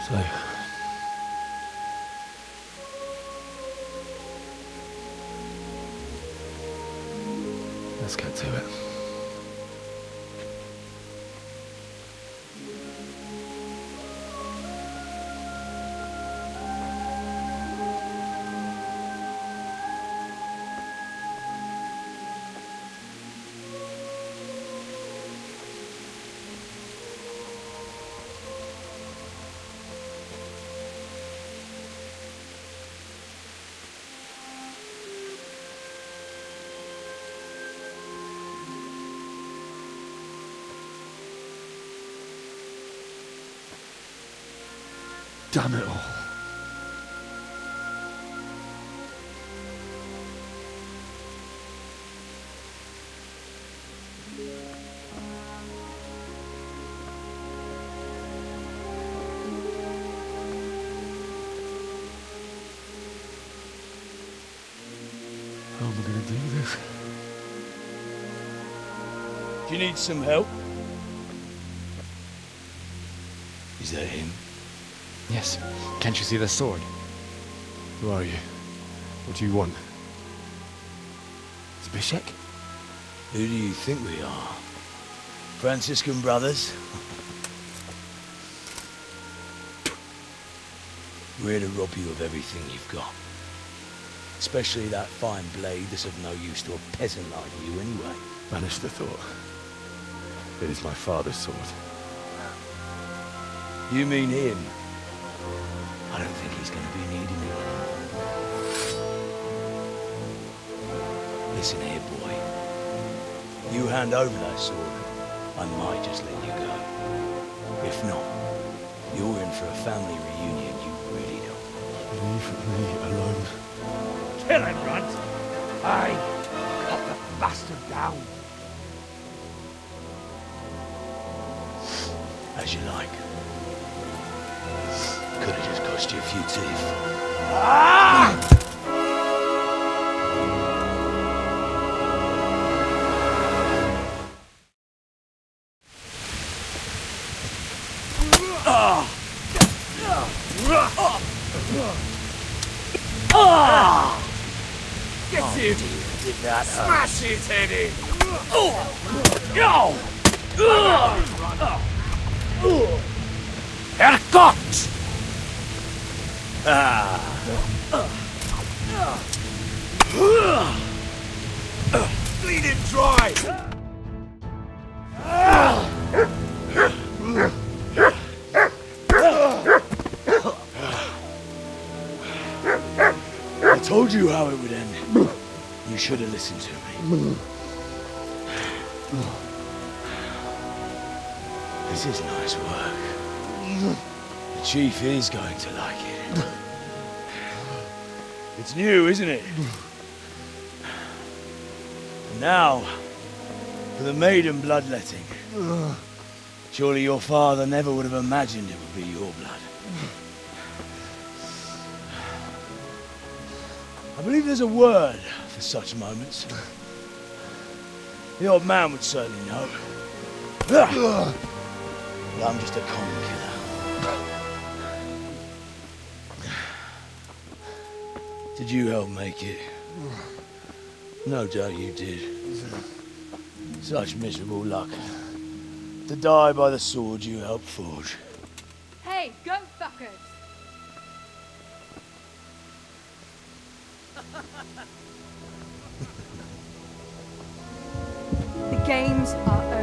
So, let's get to it. Damn it all. How am I going to do this? Do you need some help? Is that him? Yes. Can't you see the sword? Who are you? What do you want? Zbyszek? Who do you think we are? Franciscan brothers? We're here to rob you of everything you've got. Especially that fine blade that's of no use to a peasant like you anyway. Banish the thought. It is my father's sword. You mean him? I don't think he's going to be needing it. Listen here, boy. You hand over that sword, I might just let you go. If not, you're in for a family reunion you really don't. Leave me alone. Kill him, Runt! Aye, cut the bastard down. As you like. Could have just cost you a few teeth. Ah! Get him! Did that hurt? Smash his head in! Herrgott! Bleed him dry! I told you how it would end. You should have listened to me. This is nice work. The chief is going to like it. It's new, isn't it? And now, for the maiden bloodletting. Surely your father never would have imagined it would be your blood. I believe there's a word for such moments. The old man would certainly know. But I'm just a common killer. Did you help make it? No doubt you did. Such miserable luck. To die by the sword you helped forge. Hey, go fuckers! The games are over.